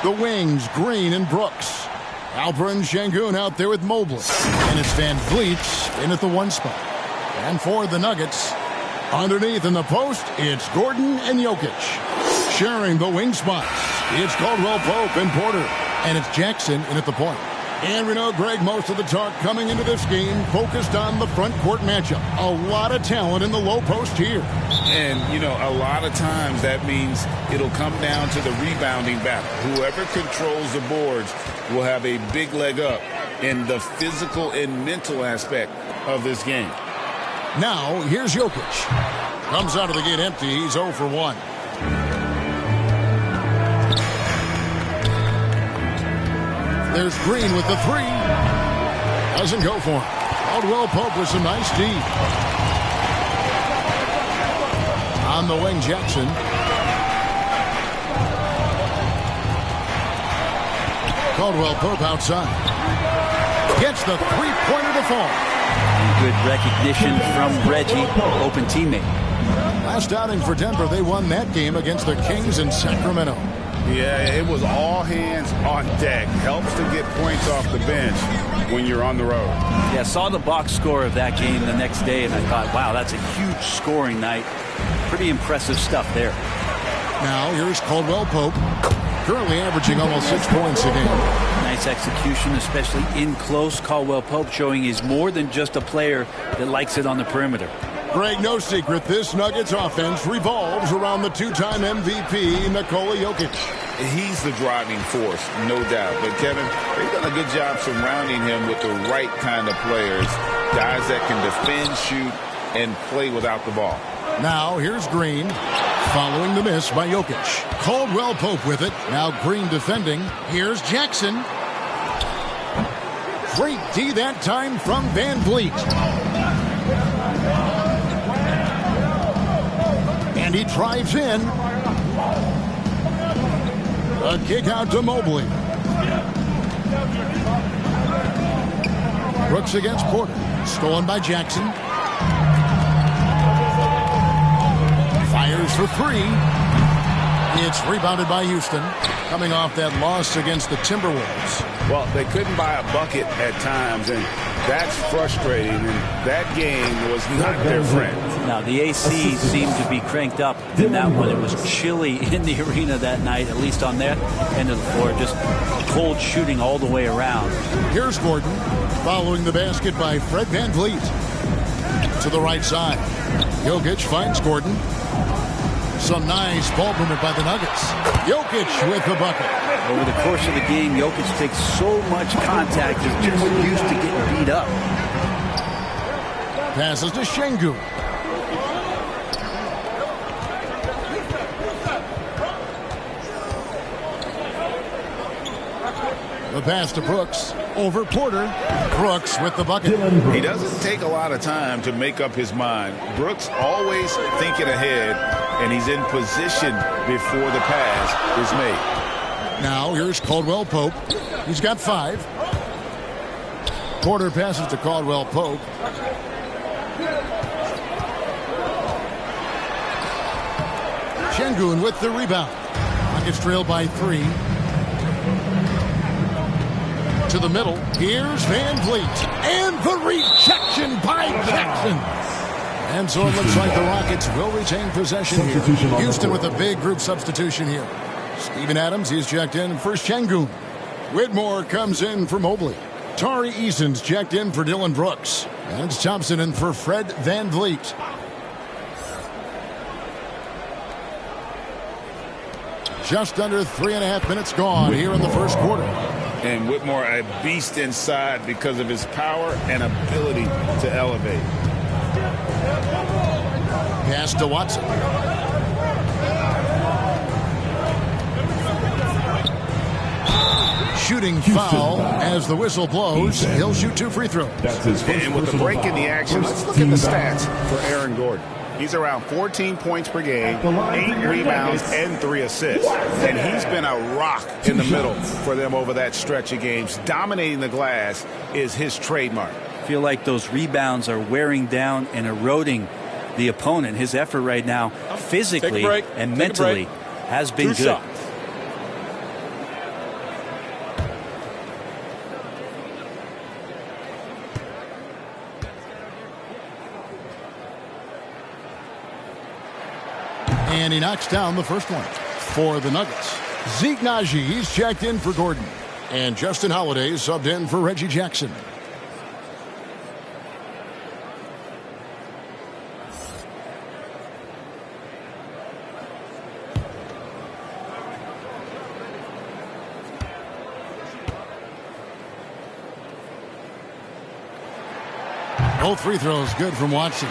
The wings, Green and Brooks. Alperen Şengün out there with Mobley. And it's Van Vliet in at the 1 spot. And for the Nuggets, underneath in the post, it's Gordon and Jokic. Sharing the wing spots, it's Caldwell Pope and Porter. And it's Jackson in at the point. And we know, Greg, most of the talk coming into this game focused on the front court matchup. A lot of talent in the low post here. And, you know, a lot of times that means it'll come down to the rebounding battle. Whoever controls the boards will have a big leg up in the physical and mental aspect of this game. Now, here's Jokic. Comes out of the gate empty. He's 0 for 1. There's Green with the 3. Doesn't go for him. Caldwell Pope with some nice D. On the wing, Jackson. Caldwell Pope outside. Gets the three-pointer to fall. Good recognition from Reggie, open teammate. Last outing for Denver, they won that game against the Kings in Sacramento. Yeah, it was all hands on deck. Helps to get points off the bench when you're on the road. Yeah, saw the box score of that game the next day, and I thought, wow, that's a huge scoring night. Pretty impressive stuff there. Now, here's Caldwell Pope, currently averaging almost 6 points a game. Nice execution, especially in close. Caldwell Pope showing he's more than just a player that likes it on the perimeter. Greg, no secret, this Nuggets offense revolves around the two-time MVP, Nikola Jokic. He's the driving force, no doubt. But, Kevin, they've done a good job surrounding him with the right kind of players, guys that can defend, shoot, and play without the ball. Now, here's Green, following the miss by Jokic. Caldwell Pope with it. Now Green defending. Here's Jackson. Great D that time from Van Vliet. And he drives in. A kick out to Mobley. Brooks against Porter. Stolen by Jackson. Fires for 3. It's rebounded by Houston. Coming off that loss against the Timberwolves. Well, they couldn't buy a bucket at times, and that's frustrating. And that game was not their friend. Now, the AC seemed to be cranked up in that one. It was chilly in the arena that night, at least on that end of the floor. Just cold shooting all the way around. Here's Gordon, following the basket by Fred Van Vliet. To the right side. Jokic finds Gordon. Some nice ball movement by the Nuggets. Jokic with the bucket. Over the course of the game, Jokic takes so much contact. He's just used to getting beat up. Passes to Şengün. The pass to Brooks. Over Porter. Brooks with the bucket. He doesn't take a lot of time to make up his mind. Brooks always thinking ahead, and he's in position before the pass is made. Now here's Caldwell Pope. He's got 5. Porter passes to Caldwell Pope. Şengün with the rebound. Nuggets trail by 3. To the middle. Here's Van Vliet. And the rejection by Jackson. And so it looks like the Rockets will retain possession here. Houston with a big group substitution here. Steven Adams, he's checked in for Şengün. Whitmore comes in for Mobley. Tari Eason's checked in for Dylan Brooks. And it's Thompson in for Fred Van Vliet. Just under 3.5 minutes gone here in the first quarter. And Whitmore a beast inside because of his power and ability to elevate. Pass to Watson. shooting foul as the whistle blows. He'll shoot 2 free throws. And with the break in the action, let's look at the stats for Aaron Gordon. He's around 14 points per game, 8 rebounds, and 3 assists. And he's been a rock in the middle for them over that stretch of games. Dominating the glass is his trademark. I feel like those rebounds are wearing down and eroding the opponent. His effort right now, physically and mentally, has been good. And he knocks down the first one for the Nuggets. Zeke Naji, he's checked in for Gordon. And Justin Holiday subbed in for Reggie Jackson. Both free throws good from Watson.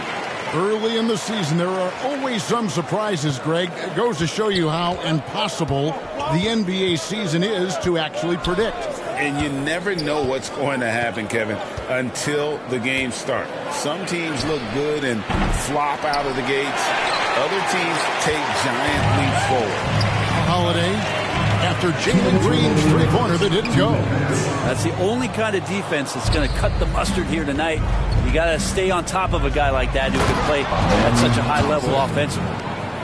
Early in the season, there are always some surprises, Greg. It goes to show you how impossible the NBA season is to actually predict. And you never know what's going to happen, Kevin, until the game starts. Some teams look good and flop out of the gates. Other teams take giant leaps forward. Holiday after Jalen Green's three-pointer that didn't go. That's the only kind of defense that's going to cut the mustard here tonight. You got to stay on top of a guy like that who can play at such a high level offensively.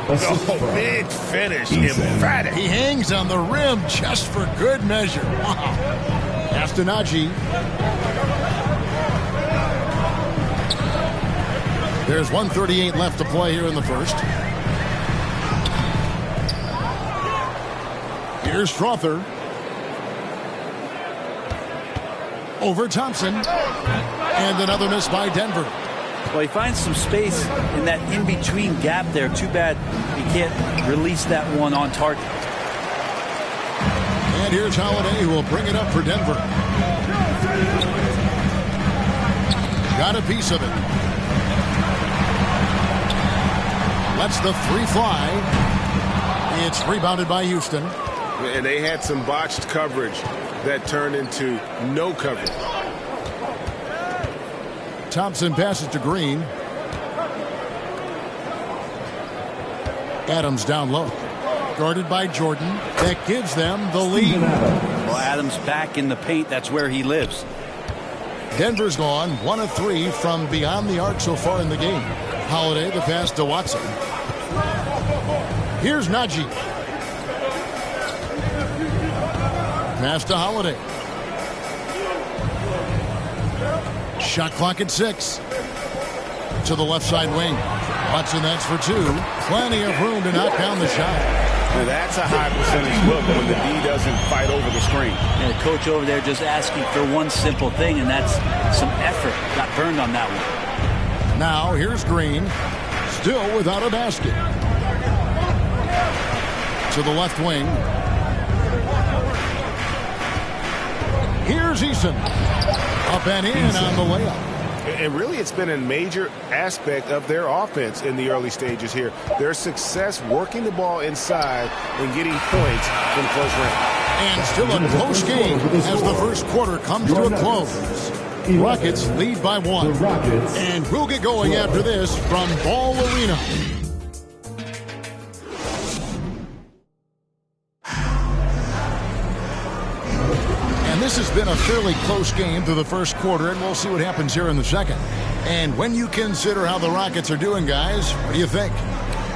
Oh, big finish, emphatic. He hangs on the rim just for good measure. Wow. Astanaji. There's 1:38 left to play here in the first. Here's Strother. Over Thompson. And another miss by Denver. Well, he finds some space in that in-between gap there. Too bad he can't release that one on target. And here's Holiday, who will bring it up for Denver. Got a piece of it. Lets the three fly. It's rebounded by Houston. And they had some botched coverage that turned into no coverage. Thompson passes to Green. Adams down low. Guarded by Jordan. That gives them the lead. Well, Adams back in the paint. That's where he lives. Denver's gone 1 of 3 from beyond the arc so far in the game. Holiday, the pass to Watson. Here's Naji. Pass to Holiday. Shot clock at 6. To the left side wing. Watson, that's for 2. Plenty of room to knock down the shot. Now that's a high percentage look when the D doesn't fight over the screen. And the coach over there just asking for one simple thing, and that's some effort. Got burned on that one. Now here's Green. Still without a basket. To the left wing. Here's Eason. Up and in on the layup. And really, it's been a major aspect of their offense in the early stages here. Their success working the ball inside and getting points from close range. And still a close game as the first quarter comes to a close. Rockets lead by 1. And we'll get going after this from Ball Arena. This has been a fairly close game through the first quarter, and we'll see what happens here in the second. And when you consider how the Rockets are doing, guys, what do you think?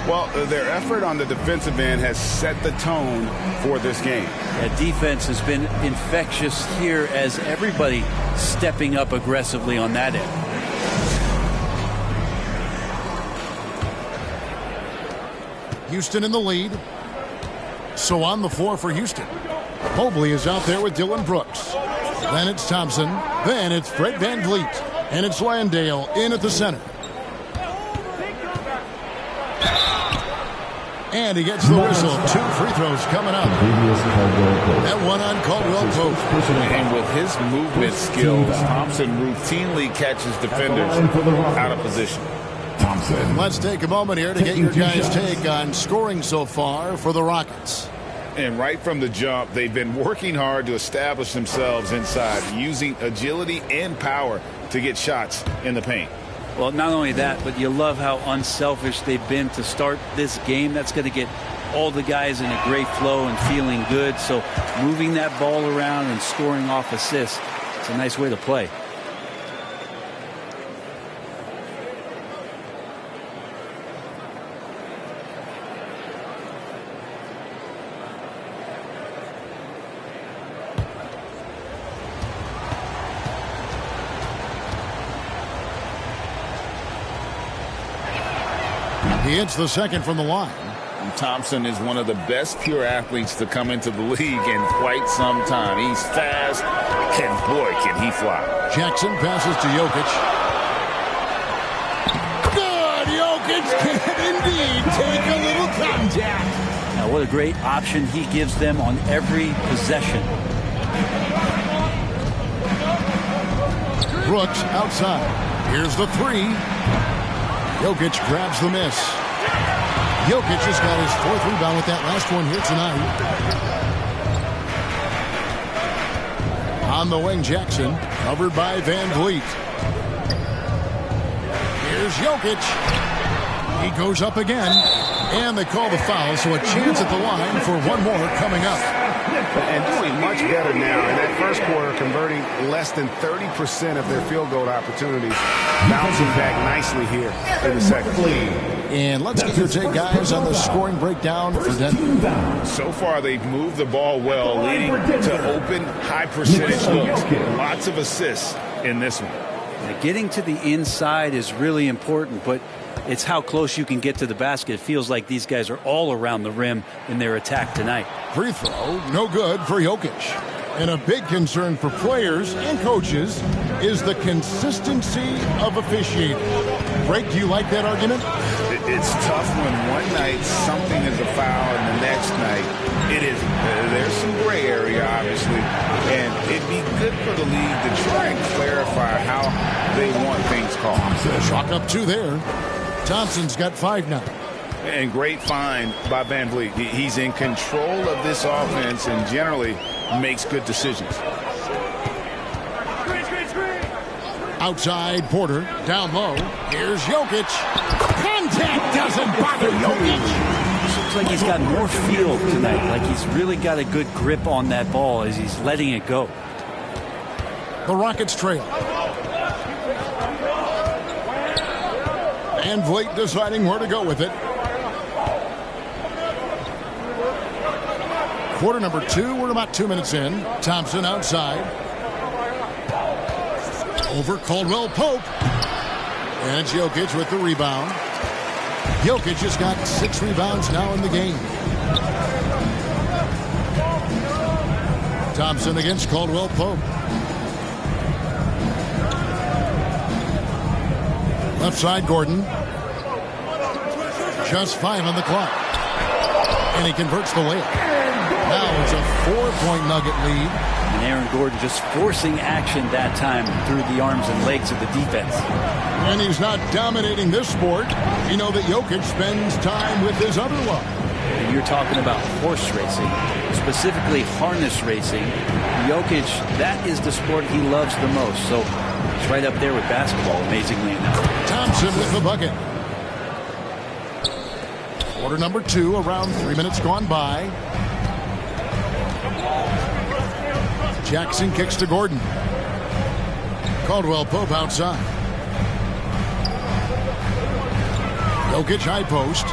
Well, their effort on the defensive end has set the tone for this game. That defense has been infectious here as everybody stepping up aggressively on that end. Houston in the lead. So on the floor for Houston. Mobley is out there with Dylan Brooks. Then it's Thompson. Then it's Fred VanVleet. And it's Landale in at the center. And he gets the whistle. 2 free throws coming up. That one on Caldwell Pope. And with his movement skills, Thompson routinely catches defenders out of position. Let's take a moment here to get your guys' take on scoring so far for the Rockets. And right from the jump, they've been working hard to establish themselves inside, using agility and power to get shots in the paint. Well, not only that, but you love how unselfish they've been to start this game. That's going to get all the guys in a great flow and feeling good. So moving that ball around and scoring off assists, it's a nice way to play. He hits the second from the line. And Thompson is one of the best pure athletes to come into the league in quite some time. He's fast, and boy, can he fly. Jackson passes to Jokic. Good! Jokic can indeed take a little contact. Now, what a great option he gives them on every possession. Brooks outside. Here's the three. Jokic grabs the miss. Jokic has got his fourth rebound with that last one here tonight. On the wing, Jackson, covered by Van Vliet. Here's Jokic. He goes up again, and they call the foul, so a chance at the line for one more coming up. And doing much better now in that first quarter, converting less than 30% of their field goal opportunities, bouncing back nicely here in the second. And let's get your take, guys, on the scoring breakdown for Denver. So far, they've moved the ball well, leading to open, high-percentage looks. Lots of assists in this one. Now, getting to the inside is really important, but it's how close you can get to the basket. It feels like these guys are all around the rim in their attack tonight. Free throw, no good for Jokic. And a big concern for players and coaches is the consistency of officiating. Greg, do you like that argument? It's tough when one night something is a foul and the next night it isn't. There's some gray area, obviously, and it'd be good for the league to try and clarify how they want things called. Chalk up two there. Thompson's got 5 now. And great find by Van Vliet. He's in control of this offense and generally makes good decisions. Outside, Porter, down low. Here's Jokic. Contact doesn't bother Jokic. Looks like he's got more feel tonight. Like he's really got a good grip on that ball as he's letting it go. The Rockets trail. Van Vliet deciding where to go with it. Quarter number 2, we're about 2 minutes in. Thompson outside. Over Caldwell Pope. And Jokic with the rebound. Jokic has got 6 rebounds now in the game. Thompson against Caldwell Pope. Left side, Gordon. Just 5 on the clock. And he converts the layup. Now it's a 4-point Nugget lead. And Aaron Gordon just forcing action that time through the arms and legs of the defense. And he's not dominating this sport. You know that Jokic spends time with his other love. And you're talking about horse racing, specifically harness racing. Jokic, that is the sport he loves the most. So it's right up there with basketball, amazingly enough. Thompson with the bucket. Quarter number 2, around 3 minutes gone by. Jackson kicks to Gordon. Caldwell Pope outside. Jokic high post.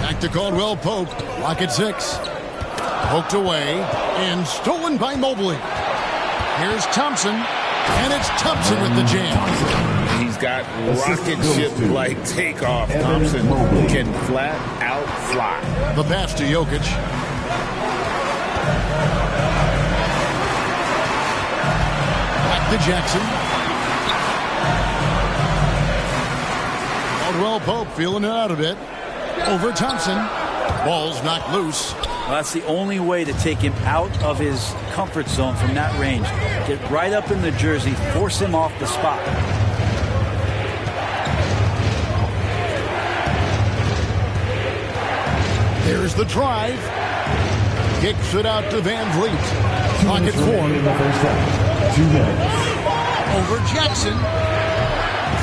Back to Caldwell Pope. Lock at 6. Poked away and stolen by Mobley. Here's Thompson. And it's Thompson with the jam. He's got rocket ship-like takeoff. Thompson can flat out fly. The pass to Jokic. Back to Jackson. Caldwell Pope feeling it out a bit. Over Thompson. Ball's knocked loose. Well, that's the only way to take him out of his comfort zone from that range. Get right up in the jersey, force him off the spot. There's the drive. Kicks it out to Van Vliet. Clock at 4. 2 minutes. Over Jackson.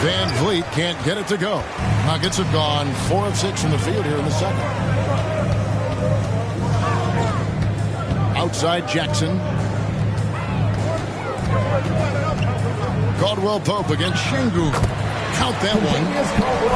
Van Vliet can't get it to go. Nuggets have gone 4 of 6 from the field here in the second. Outside Jackson. Caldwell Pope against Şengün. Count that one.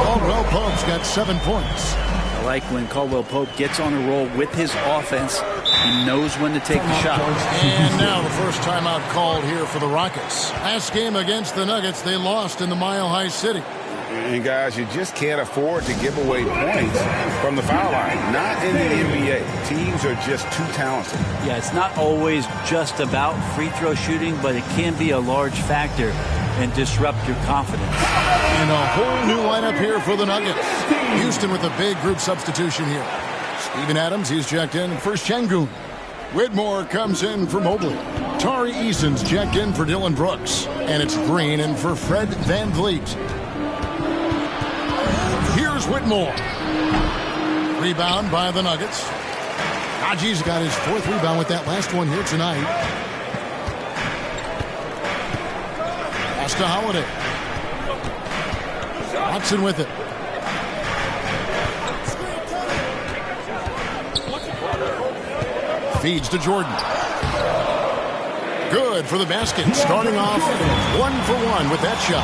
Caldwell Pope's got 7 points. I like when Caldwell Pope gets on a roll with his offense. He knows when to take the shot. And now the first timeout called here for the Rockets. Last game against the Nuggets, they lost in the Mile High City. And guys, you just can't afford to give away points from the foul line. Not in the NBA. Teams are just too talented. Yeah, it's not always just about free throw shooting, but it can be a large factor and disrupt your confidence. And a whole new lineup here for the Nuggets. Houston with a big group substitution here. Steven Adams, he's checked in for Şengün. Whitmore comes in for Mobley. Tari Eason's checked in for Dylan Brooks. And it's Green in for Fred Van Vliet. Here's Whitmore. Rebound by the Nuggets. Haji's got his 4th rebound with that last one here tonight. Pass to Holiday. Watson with it. Feeds to Jordan. Good for the basket. Starting off 1 for 1 with that shot.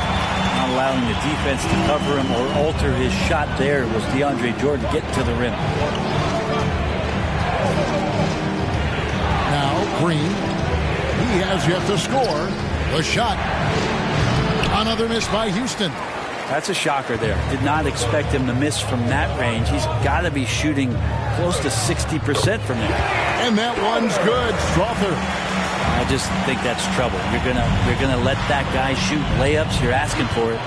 Not allowing the defense to cover him or alter his shot there was DeAndre Jordan getting to the rim. Now Green. He has yet to score. The shot. Another miss by Houston. That's a shocker there. Did not expect him to miss from that range. He's got to be shooting close to 60% from there. And that one's good. Strother. I just think that's trouble. You're gonna let that guy shoot layups. You're asking for it.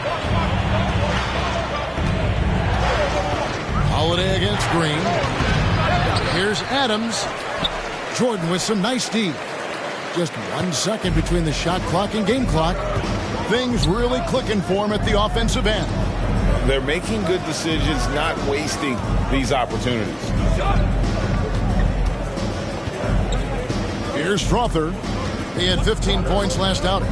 Holiday against Green. Here's Adams. Jordan with some nice D. Just 1 second between the shot clock and game clock. Things really clicking for him at the offensive end. They're making good decisions, not wasting these opportunities. Here's Strother. He had 15 points last outing.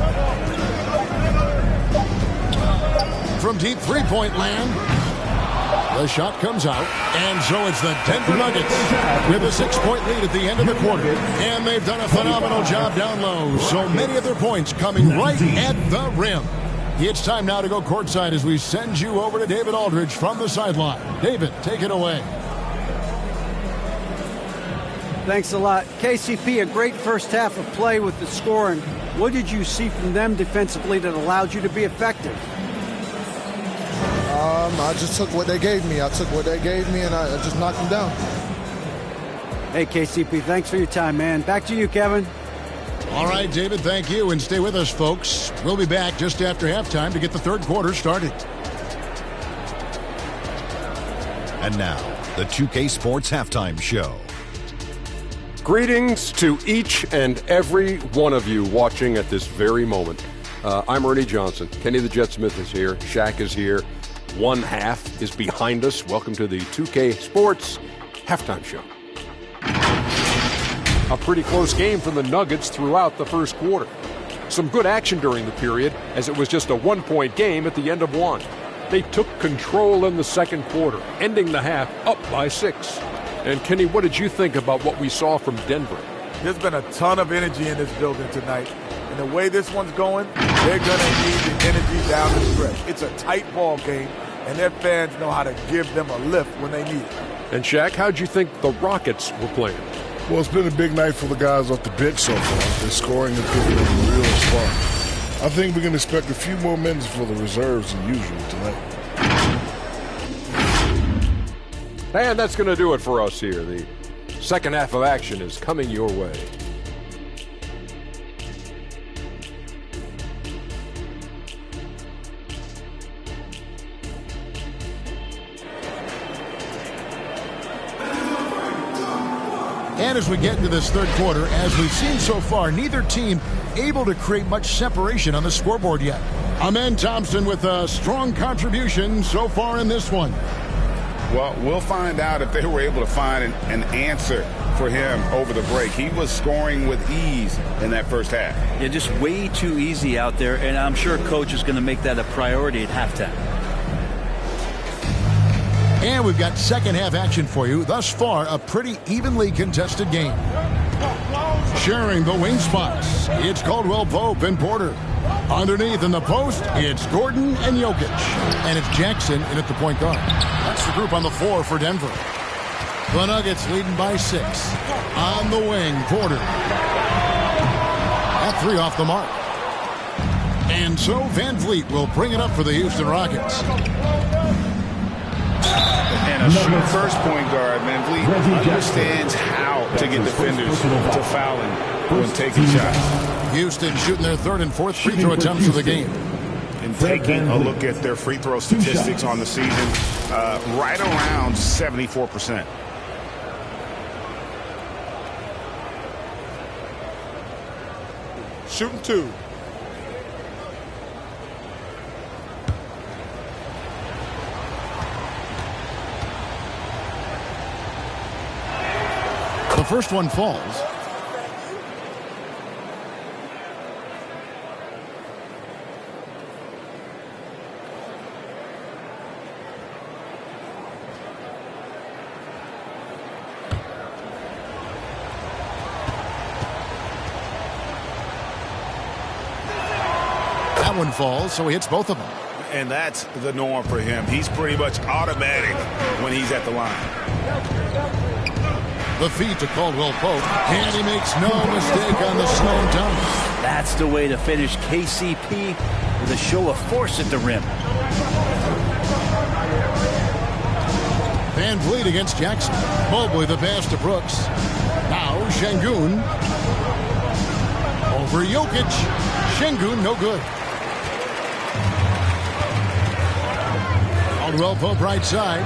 From deep three-point land, the shot comes out, and so it's the Denver Nuggets with a 6-point lead at the end of the quarter. And they've done a phenomenal job down low. So many of their points coming right at the rim. It's time now to go courtside as we send you over to David Aldridge from the sideline. David, take it away. Thanks a lot. KCP, a great first half of play with the scoring. What did you see from them defensively that allowed you to be effective? I just took what they gave me. I took what they gave me, and I just knocked them down. Hey, KCP, thanks for your time, man. Back to you, Kevin. All right, David, thank you. And stay with us, folks. We'll be back just after halftime to get the third quarter started. And now, the 2K Sports Halftime Show. Greetings to each and every one of you watching at this very moment. I'm Ernie Johnson. Kenny the Jet Smith is here. Shaq is here. One half is behind us. Welcome to the 2K Sports Halftime Show. A pretty close game for the Nuggets throughout the first quarter. Some good action during the period, as it was just a 1-point game at the end of one. They took control in the second quarter, ending the half up by 6. And Kenny, what did you think about what we saw from Denver? There's been a ton of energy in this building tonight. And the way this one's going, they're going to need the energy down the stretch. It's a tight ball game, and their fans know how to give them a lift when they need it. And Shaq, how'd you think the Rockets were playing? Well, it's been a big night for the guys off the bench so far. Their scoring has given them a real spark. I think we can expect a few more minutes for the reserves than usual tonight. And that's going to do it for us here. The second half of action is coming your way. And as we get into this third quarter, as we've seen so far, neither team able to create much separation on the scoreboard yet. Amen Thompson with a strong contribution so far in this one. Well, we'll find out if they were able to find an answer for him over the break. He was scoring with ease in that first half. Yeah, just way too easy out there, and I'm sure coach is going to make that a priority at halftime. And we've got second half action for you. Thus far, a pretty evenly contested game. Sharing the wing spots, it's Caldwell Pope and Porter. Underneath in the post, it's Gordon and Jokic. And it's Jackson in at the point guard. That's the group on the floor for Denver. The Nuggets leading by 6. On the wing, Porter. At 3 off the mark. And so Van Vliet will bring it up for the Houston Rockets. And a shoot-first point guard, Van Vliet, understands how to get defenders to foul him when taking shots. Houston shooting their third and fourth free throw attempts of the game. And taking a look at their free throw statistics on the season, right around 74%. Shooting 2. The first one falls. That one falls, so he hits both of them. And that's the norm for him. He's pretty much automatic when he's at the line. The feed to Caldwell Pope, and he makes no mistake on the slam dunk. That's the way to finish KCP with a show of force at the rim. Van Vliet against Jackson. Mobley the pass to Brooks. Now Şengün. Over Jokic. Şengün no good. Caldwell Pope right side.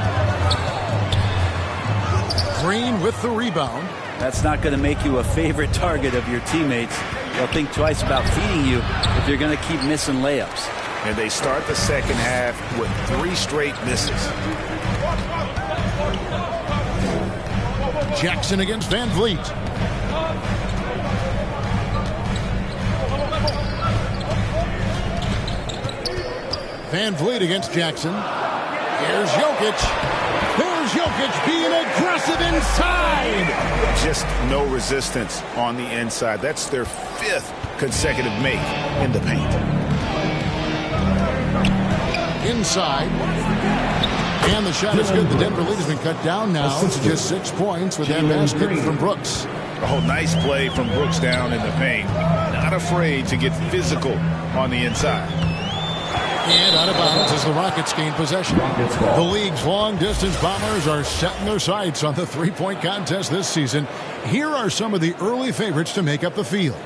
Green with the rebound. That's not going to make you a favorite target of your teammates. They'll think twice about feeding you if they're going to keep missing layups. And they start the second half with 3 straight misses. Jackson against Van Vliet. Van Vliet against Jackson. Here's Jokic. There's Jokic being aggressive inside. Just no resistance on the inside. That's their 5th consecutive make in the paint. Inside. And the shot is good. The Denver lead has been cut down now to just 6 points with that basket from Brooks. Oh, nice play from Brooks down in the paint. Not afraid to get physical on the inside. And out of bounds as the Rockets gain possession. The league's long-distance bombers are setting their sights on the three-point contest this season. Here are some of the early favorites to make up the field.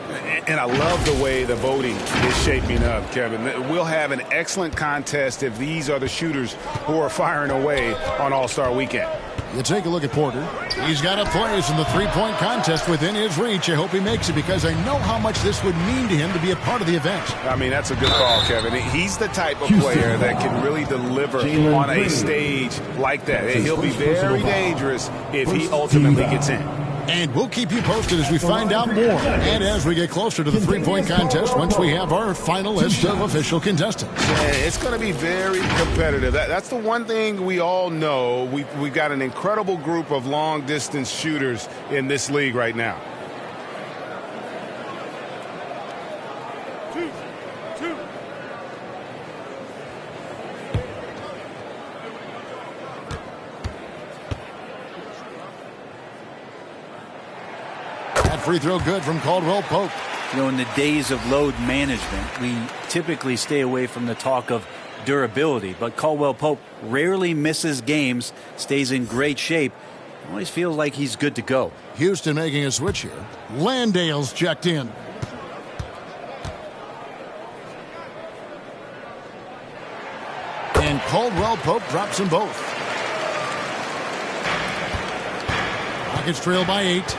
And I love the way the voting is shaping up, Kevin. We'll have an excellent contest if these are the shooters who are firing away on All-Star Weekend. You take a look at Porter. He's got a place in the three-point contest within his reach. I hope he makes it because I know how much this would mean to him to be a part of the event. I mean, that's a good call, Kevin. He's the type of player that can really deliver on a stage like that. He'll be very dangerous if he ultimately gets in. And we'll keep you posted as we find out more and as we get closer to the three-point contest once we have our final list of official contestants. It's going to be very competitive. That's the one thing we all know. We've got an incredible group of long-distance shooters in this league right now. Free throw good from Caldwell Pope. You know, in the days of load management, we typically stay away from the talk of durability, but Caldwell Pope rarely misses games, stays in great shape, always feels like he's good to go. Houston making a switch here. Landale's checked in. And Caldwell Pope drops them both. Rockets trail by 8.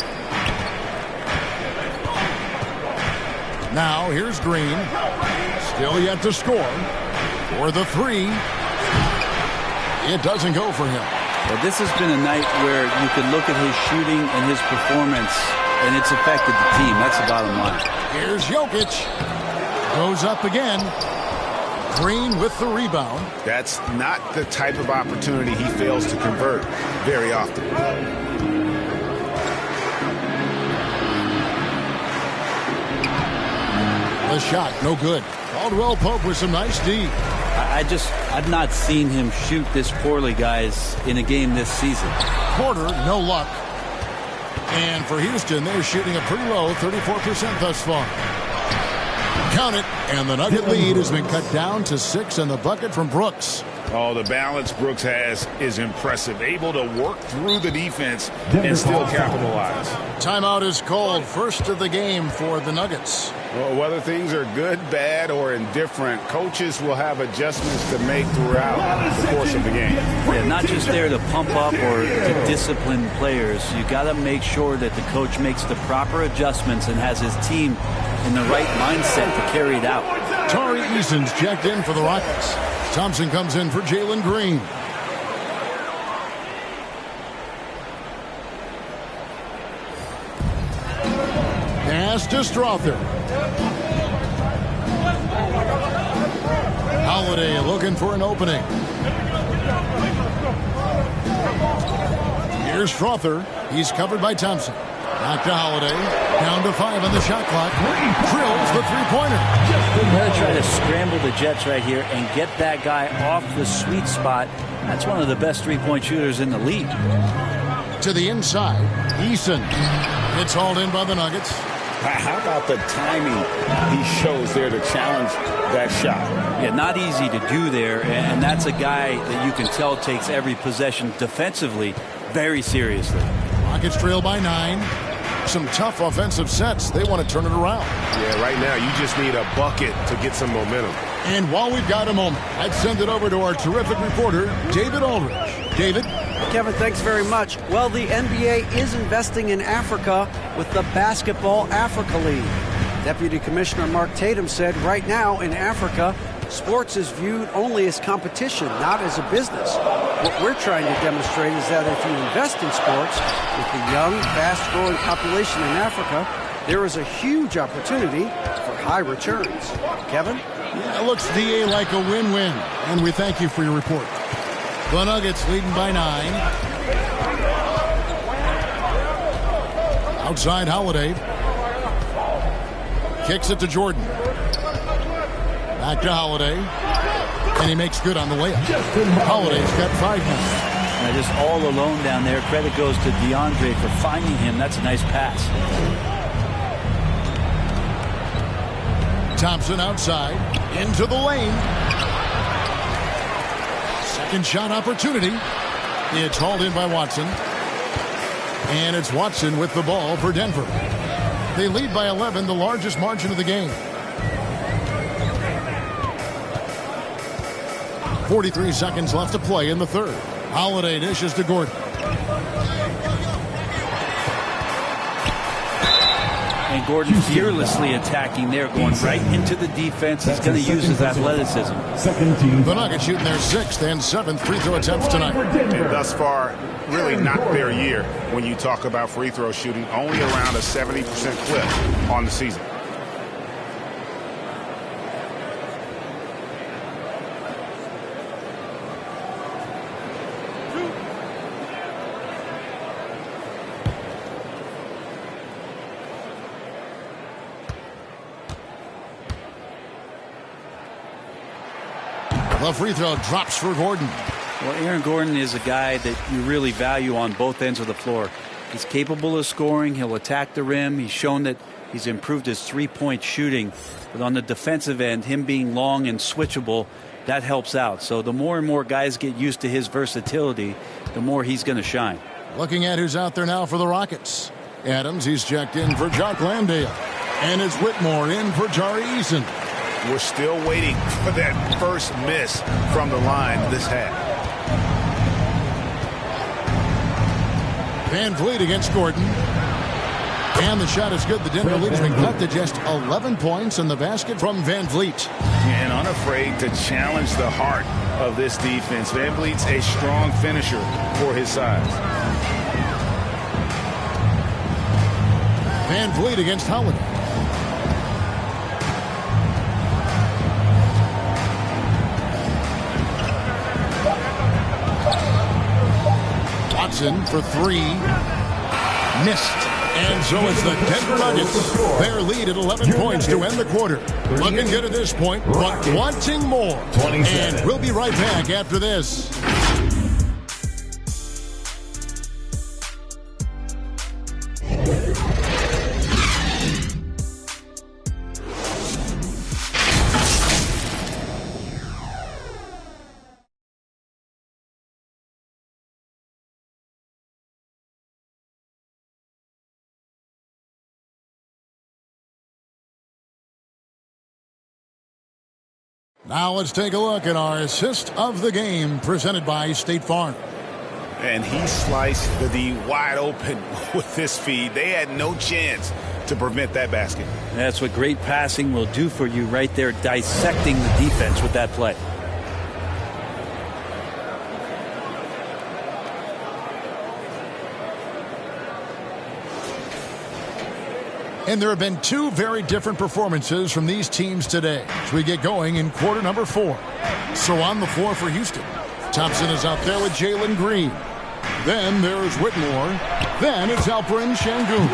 Now, here's Green. Still yet to score. For the 3. It doesn't go for him. Well, this has been a night where you can look at his shooting and his performance, and it's affected the team. That's the bottom line. Here's Jokic. Goes up again. Green with the rebound. That's not the type of opportunity he fails to convert very often. The shot, no good. Caldwell Pope with some nice D. I've not seen him shoot this poorly, guys, in a game this season. Porter, no luck. And for Houston, they're shooting a pretty low 34% thus far. Count it, and the Nugget lead has been cut down to 6, and the bucket from Brooks. Oh, the balance Brooks has is impressive. Able to work through the defense and still capitalize. Timeout is called. First of the game for the Nuggets. Well, whether things are good, bad, or indifferent, coaches will have adjustments to make throughout the course of the game. Yeah, not just there to pump up or to discipline players. You got to make sure that the coach makes the proper adjustments and has his team in the right mindset to carry it out. Tari Eason's checked in for the Rockets. Thompson comes in for Jalen Green. Pass to Strother. Holiday looking for an opening. Here's Strother. He's covered by Thompson. Back to Holiday. Down to 5 on the shot clock. Drills the three-pointer. They're going to try to scramble the Jets right here and get that guy off the sweet spot. That's one of the best three-point shooters in the league. To the inside. Eason. It's hauled in by the Nuggets. How about the timing he shows there to challenge that shot? Yeah, not easy to do there, and that's a guy that you can tell takes every possession defensively very seriously. Rockets trail by 9. Some tough offensive sets. They want to turn it around. Yeah, right now you just need a bucket to get some momentum. And while we've got a moment, I'd send it over to our terrific reporter, David Aldridge. David? Kevin, thanks very much. Well, the NBA is investing in Africa with the Basketball Africa League. Deputy Commissioner Mark Tatum said right now in Africa, sports is viewed only as competition, not as a business. What we're trying to demonstrate is that if you invest in sports with the young, fast-growing population in Africa, there is a huge opportunity for high returns. Kevin? Yeah, it looks, DA, like a win-win. And we thank you for your report. The Nuggets leading by 9. Outside Holiday. Kicks it to Jordan. Back to Holiday. And he makes good on the layup. Holiday's got 5 now. Just all alone down there. Credit goes to DeAndre for finding him. That's a nice pass. Thompson outside. Into the lane. Second shot opportunity. It's hauled in by Watson. And it's Watson with the ball for Denver. They lead by 11, the largest margin of the game. 43 seconds left to play in the third. Holiday dishes to Gordon. And Gordon fearlessly attacking there, going right into the defense. He's going to use his athleticism. The Nuggets shooting their 6th and 7th free throw attempts tonight. And thus far, really not their year when you talk about free throw shooting. Only around a 70% clip on the season. The free throw drops for Gordon. Well, Aaron Gordon is a guy that you really value on both ends of the floor. He's capable of scoring. He'll attack the rim. He's shown that he's improved his three-point shooting. But on the defensive end, him being long and switchable, that helps out. So the more and more guys get used to his versatility, the more he's going to shine. Looking at who's out there now for the Rockets. Adams, he's checked in for Jock Landale. And it's Whitmore in for Tari Eason. We're still waiting for that first miss from the line this half. Van Vliet against Gordon. And the shot is good. The Denver lead has been cut to just 11 points in the basket from Van Vliet. And unafraid to challenge the heart of this defense. Van Vliet's a strong finisher for his size. Van Vliet against Holiday. Watson for three. Missed. And so it's the Denver Nuggets. Their lead at 11 points to end the quarter. Looking good at this point, but wanting more. And we'll be right back after this. Now let's take a look at our assist of the game presented by State Farm. And he sliced the D wide open with this feed. They had no chance to prevent that basket. That's what great passing will do for you right there, dissecting the defense with that play. And there have been two very different performances from these teams today as we get going in quarter number 4. So on the floor for Houston, Thompson is out there with Jalen Green. Then there's Whitmore. Then it's Alperen Şengün.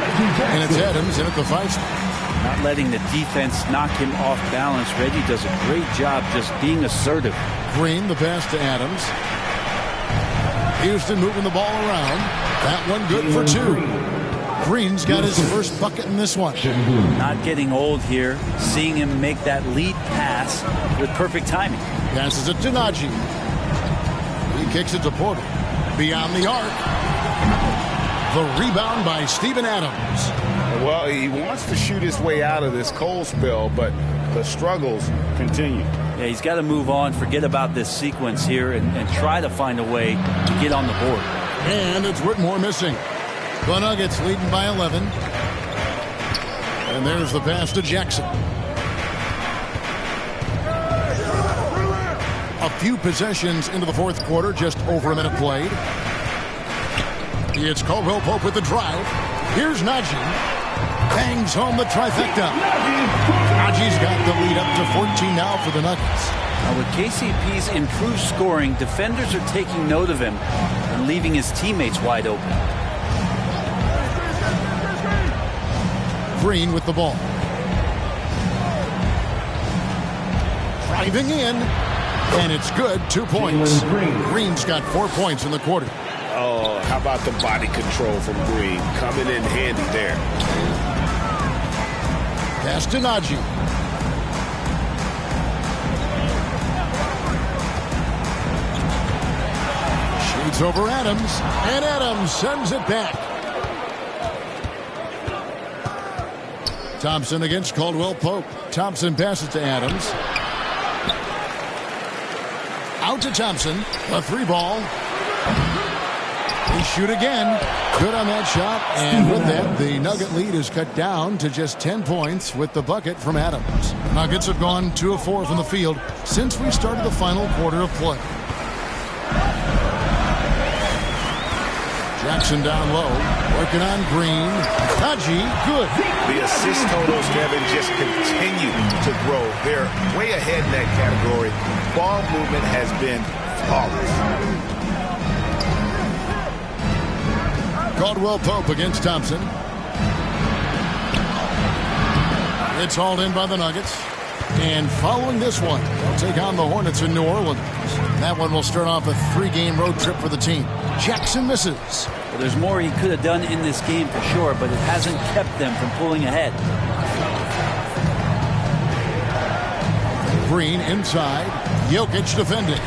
And it's Adams in at the 5 spot. Not letting the defense knock him off balance. Reggie does a great job just being assertive. Green, the pass to Adams. Houston moving the ball around. That one good for 2. Green's got his first bucket in this one. Not getting old here. Seeing him make that lead pass with perfect timing. Passes it to Najee. He kicks it to Porter. Beyond the arc. The rebound by Steven Adams. Well, he wants to shoot his way out of this cold spell, but the struggles continue. Yeah, he's got to move on, forget about this sequence here, and try to find a way to get on the board. And it's Whitmore missing. The Nuggets leading by 11. And there's the pass to Jackson. A few possessions into the fourth quarter, just over a minute played. It's Caldwell Pope with the drive. Here's Najee. Bangs home the trifecta. Najee's got the lead up to 14 now for the Nuggets. Now with KCP's improved scoring, defenders are taking note of him and leaving his teammates wide open. Green with the ball. Driving in. And it's good. 2 points. Green's got 4 points in the quarter. Oh, how about the body control from Green? Coming in handy there. Pass to Najee. Shoots over Adams. And Adams sends it back. Thompson against Caldwell Pope. Thompson passes to Adams. Out to Thompson. A 3-ball. They shoot again. Good on that shot. And with that, the Nugget lead is cut down to just 10 points with the bucket from Adams. Nuggets have gone 2 of 4 from the field since we started the final quarter of play. Jackson down low, working on Green. Najee, good. The assist totals, Kevin, just continue to grow. They're way ahead in that category. Ball movement has been flawless. Caldwell Pope against Thompson. It's hauled in by the Nuggets. And following this one, they'll take on the Hornets in New Orleans. That one will start off a 3-game road trip for the team. Jackson misses. Well, there's more he could have done in this game for sure, but it hasn't kept them from pulling ahead. Green inside. Jokic defending.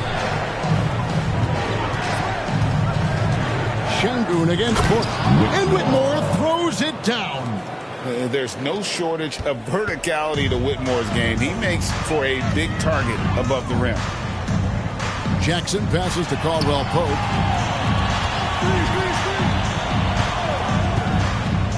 Şengün against Porter. And Whitmore throws it down. There's no shortage of verticality to Whitmore's game. He makes for a big target above the rim. Jackson passes to Caldwell Pope.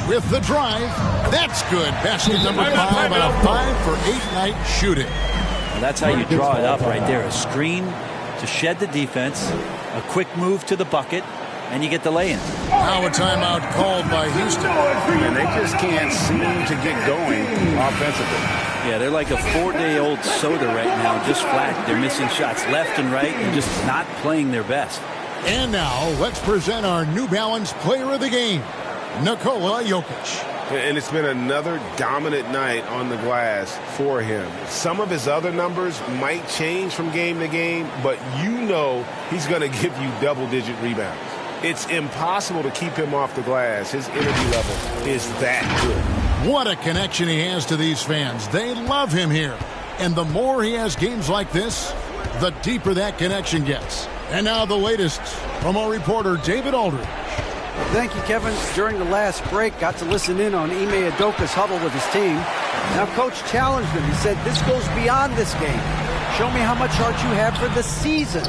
with the drive. That's good. Basket number 5 on a 5-for-8 night shooting. Well, that's how you draw it up right there. A screen to shed the defense, a quick move to the bucket, and you get the lay-in. Now a timeout called by Houston. And they just can't seem to get going offensively. Yeah, they're like a 4-day-old soda right now, just flat. They're missing shots left and right and just not playing their best. And now let's present our New Balance Player of the Game, Nikola Jokic. And it's been another dominant night on the glass for him. Some of his other numbers might change from game to game, but you know he's going to give you double-digit rebounds. It's impossible to keep him off the glass. His energy level is that good. What a connection he has to these fans. They love him here. And the more he has games like this, the deeper that connection gets. And now the latest from our reporter, David Aldridge. Well, thank you, Kevin. During the last break, got to listen in on Ime Udoka's huddle with his team. Now, Coach challenged him. He said, this goes beyond this game. Show me how much heart you have for the season.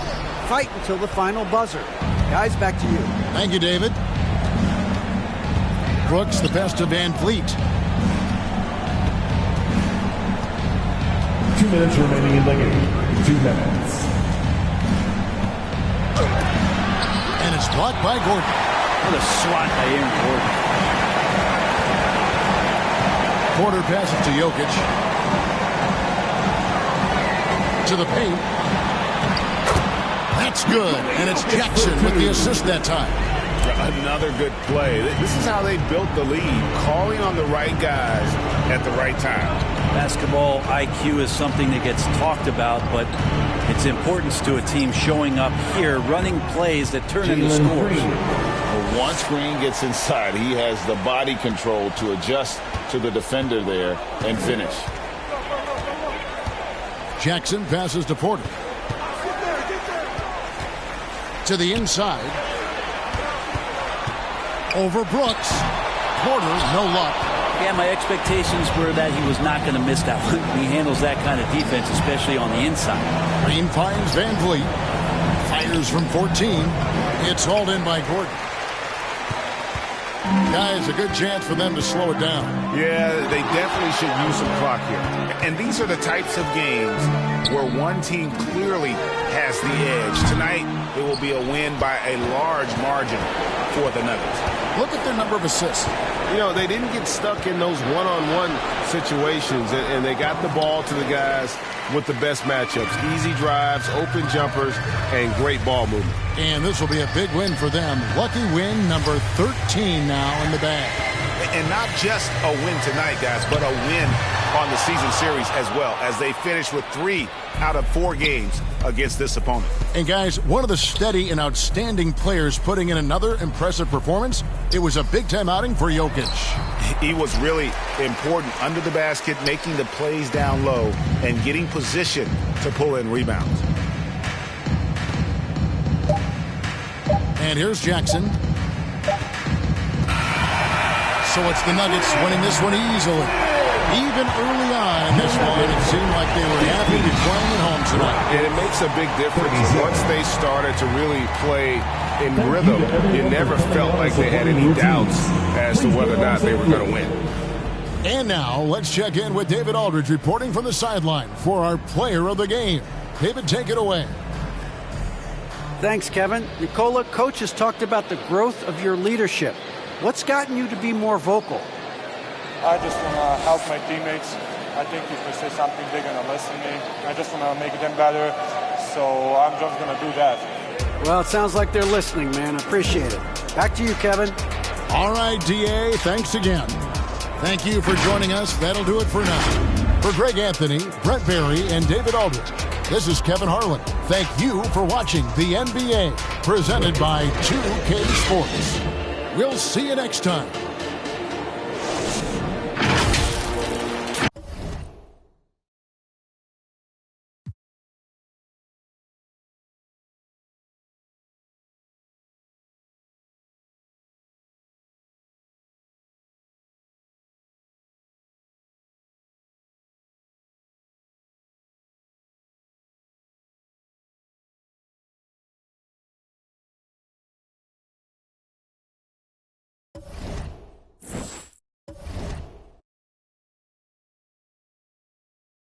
Fight until the final buzzer. Guys, back to you. Thank you, David. Brooks, the pass to Van Fleet. 2 minutes remaining in the game. 2 minutes. And it's blocked by Gordon. What a swat by Aaron Gordon. Porter passes to Jokic. To the paint. That's good. And it's Jackson with the assist that time. Another good play. This is how they built the lead, calling on the right guys at the right time. Basketball IQ is something that gets talked about, but its importance to a team showing up here, running plays that turn into scores. Well, once Green gets inside, he has the body control to adjust to the defender there and finish. Jackson passes to Porter. To the inside. Over Brooks. Porter, no luck. Yeah, my expectations were that he was not going to miss that one. He handles that kind of defense, especially on the inside. Green finds Van Vliet. Fires from 14. It's hauled in by Gordon. Guys, a good chance for them to slow it down. Yeah, they definitely should use some clock here. And these are the types of games where one team clearly has the edge. Tonight, it will be a win by a large margin for the Nuggets. Look at their number of assists. You know, they didn't get stuck in those one-on-one situations, and they got the ball to the guys with the best matchups. Easy drives, open jumpers, and great ball movement. And this will be a big win for them. Lucky win number 13 now in the bag. And not just a win tonight, guys, but a win on the season series as well, as they finish with 3 out of 4 games against this opponent. And guys, one of the steady and outstanding players putting in another impressive performance. It was a big-time outing for Jokic. He was really important under the basket, making the plays down low and getting position to pull in rebounds. And here's Jackson. So it's the Nuggets winning this one easily. Even early on in this one, it seemed like they were happy to be playing at home tonight. And it makes a big difference. Once they started to really play in rhythm, you never felt like they had any doubts as to whether or not they were going to win. And now, let's check in with David Aldridge reporting from the sideline for our player of the game. David, take it away. Thanks, Kevin. Nikola, Coach has talked about the growth of your leadership. What's gotten you to be more vocal? I just want to help my teammates. I think if we say something, they're going to listen to me. I just want to make them better, so I'm just going to do that. Well, it sounds like they're listening, man. I appreciate it. Back to you, Kevin. All right, DA, thanks again. Thank you for joining us. That'll do it for now. For Greg Anthony, Brett Barry, and David Aldridge, this is Kevin Harlan. Thank you for watching the NBA, presented by 2K Sports. We'll see you next time.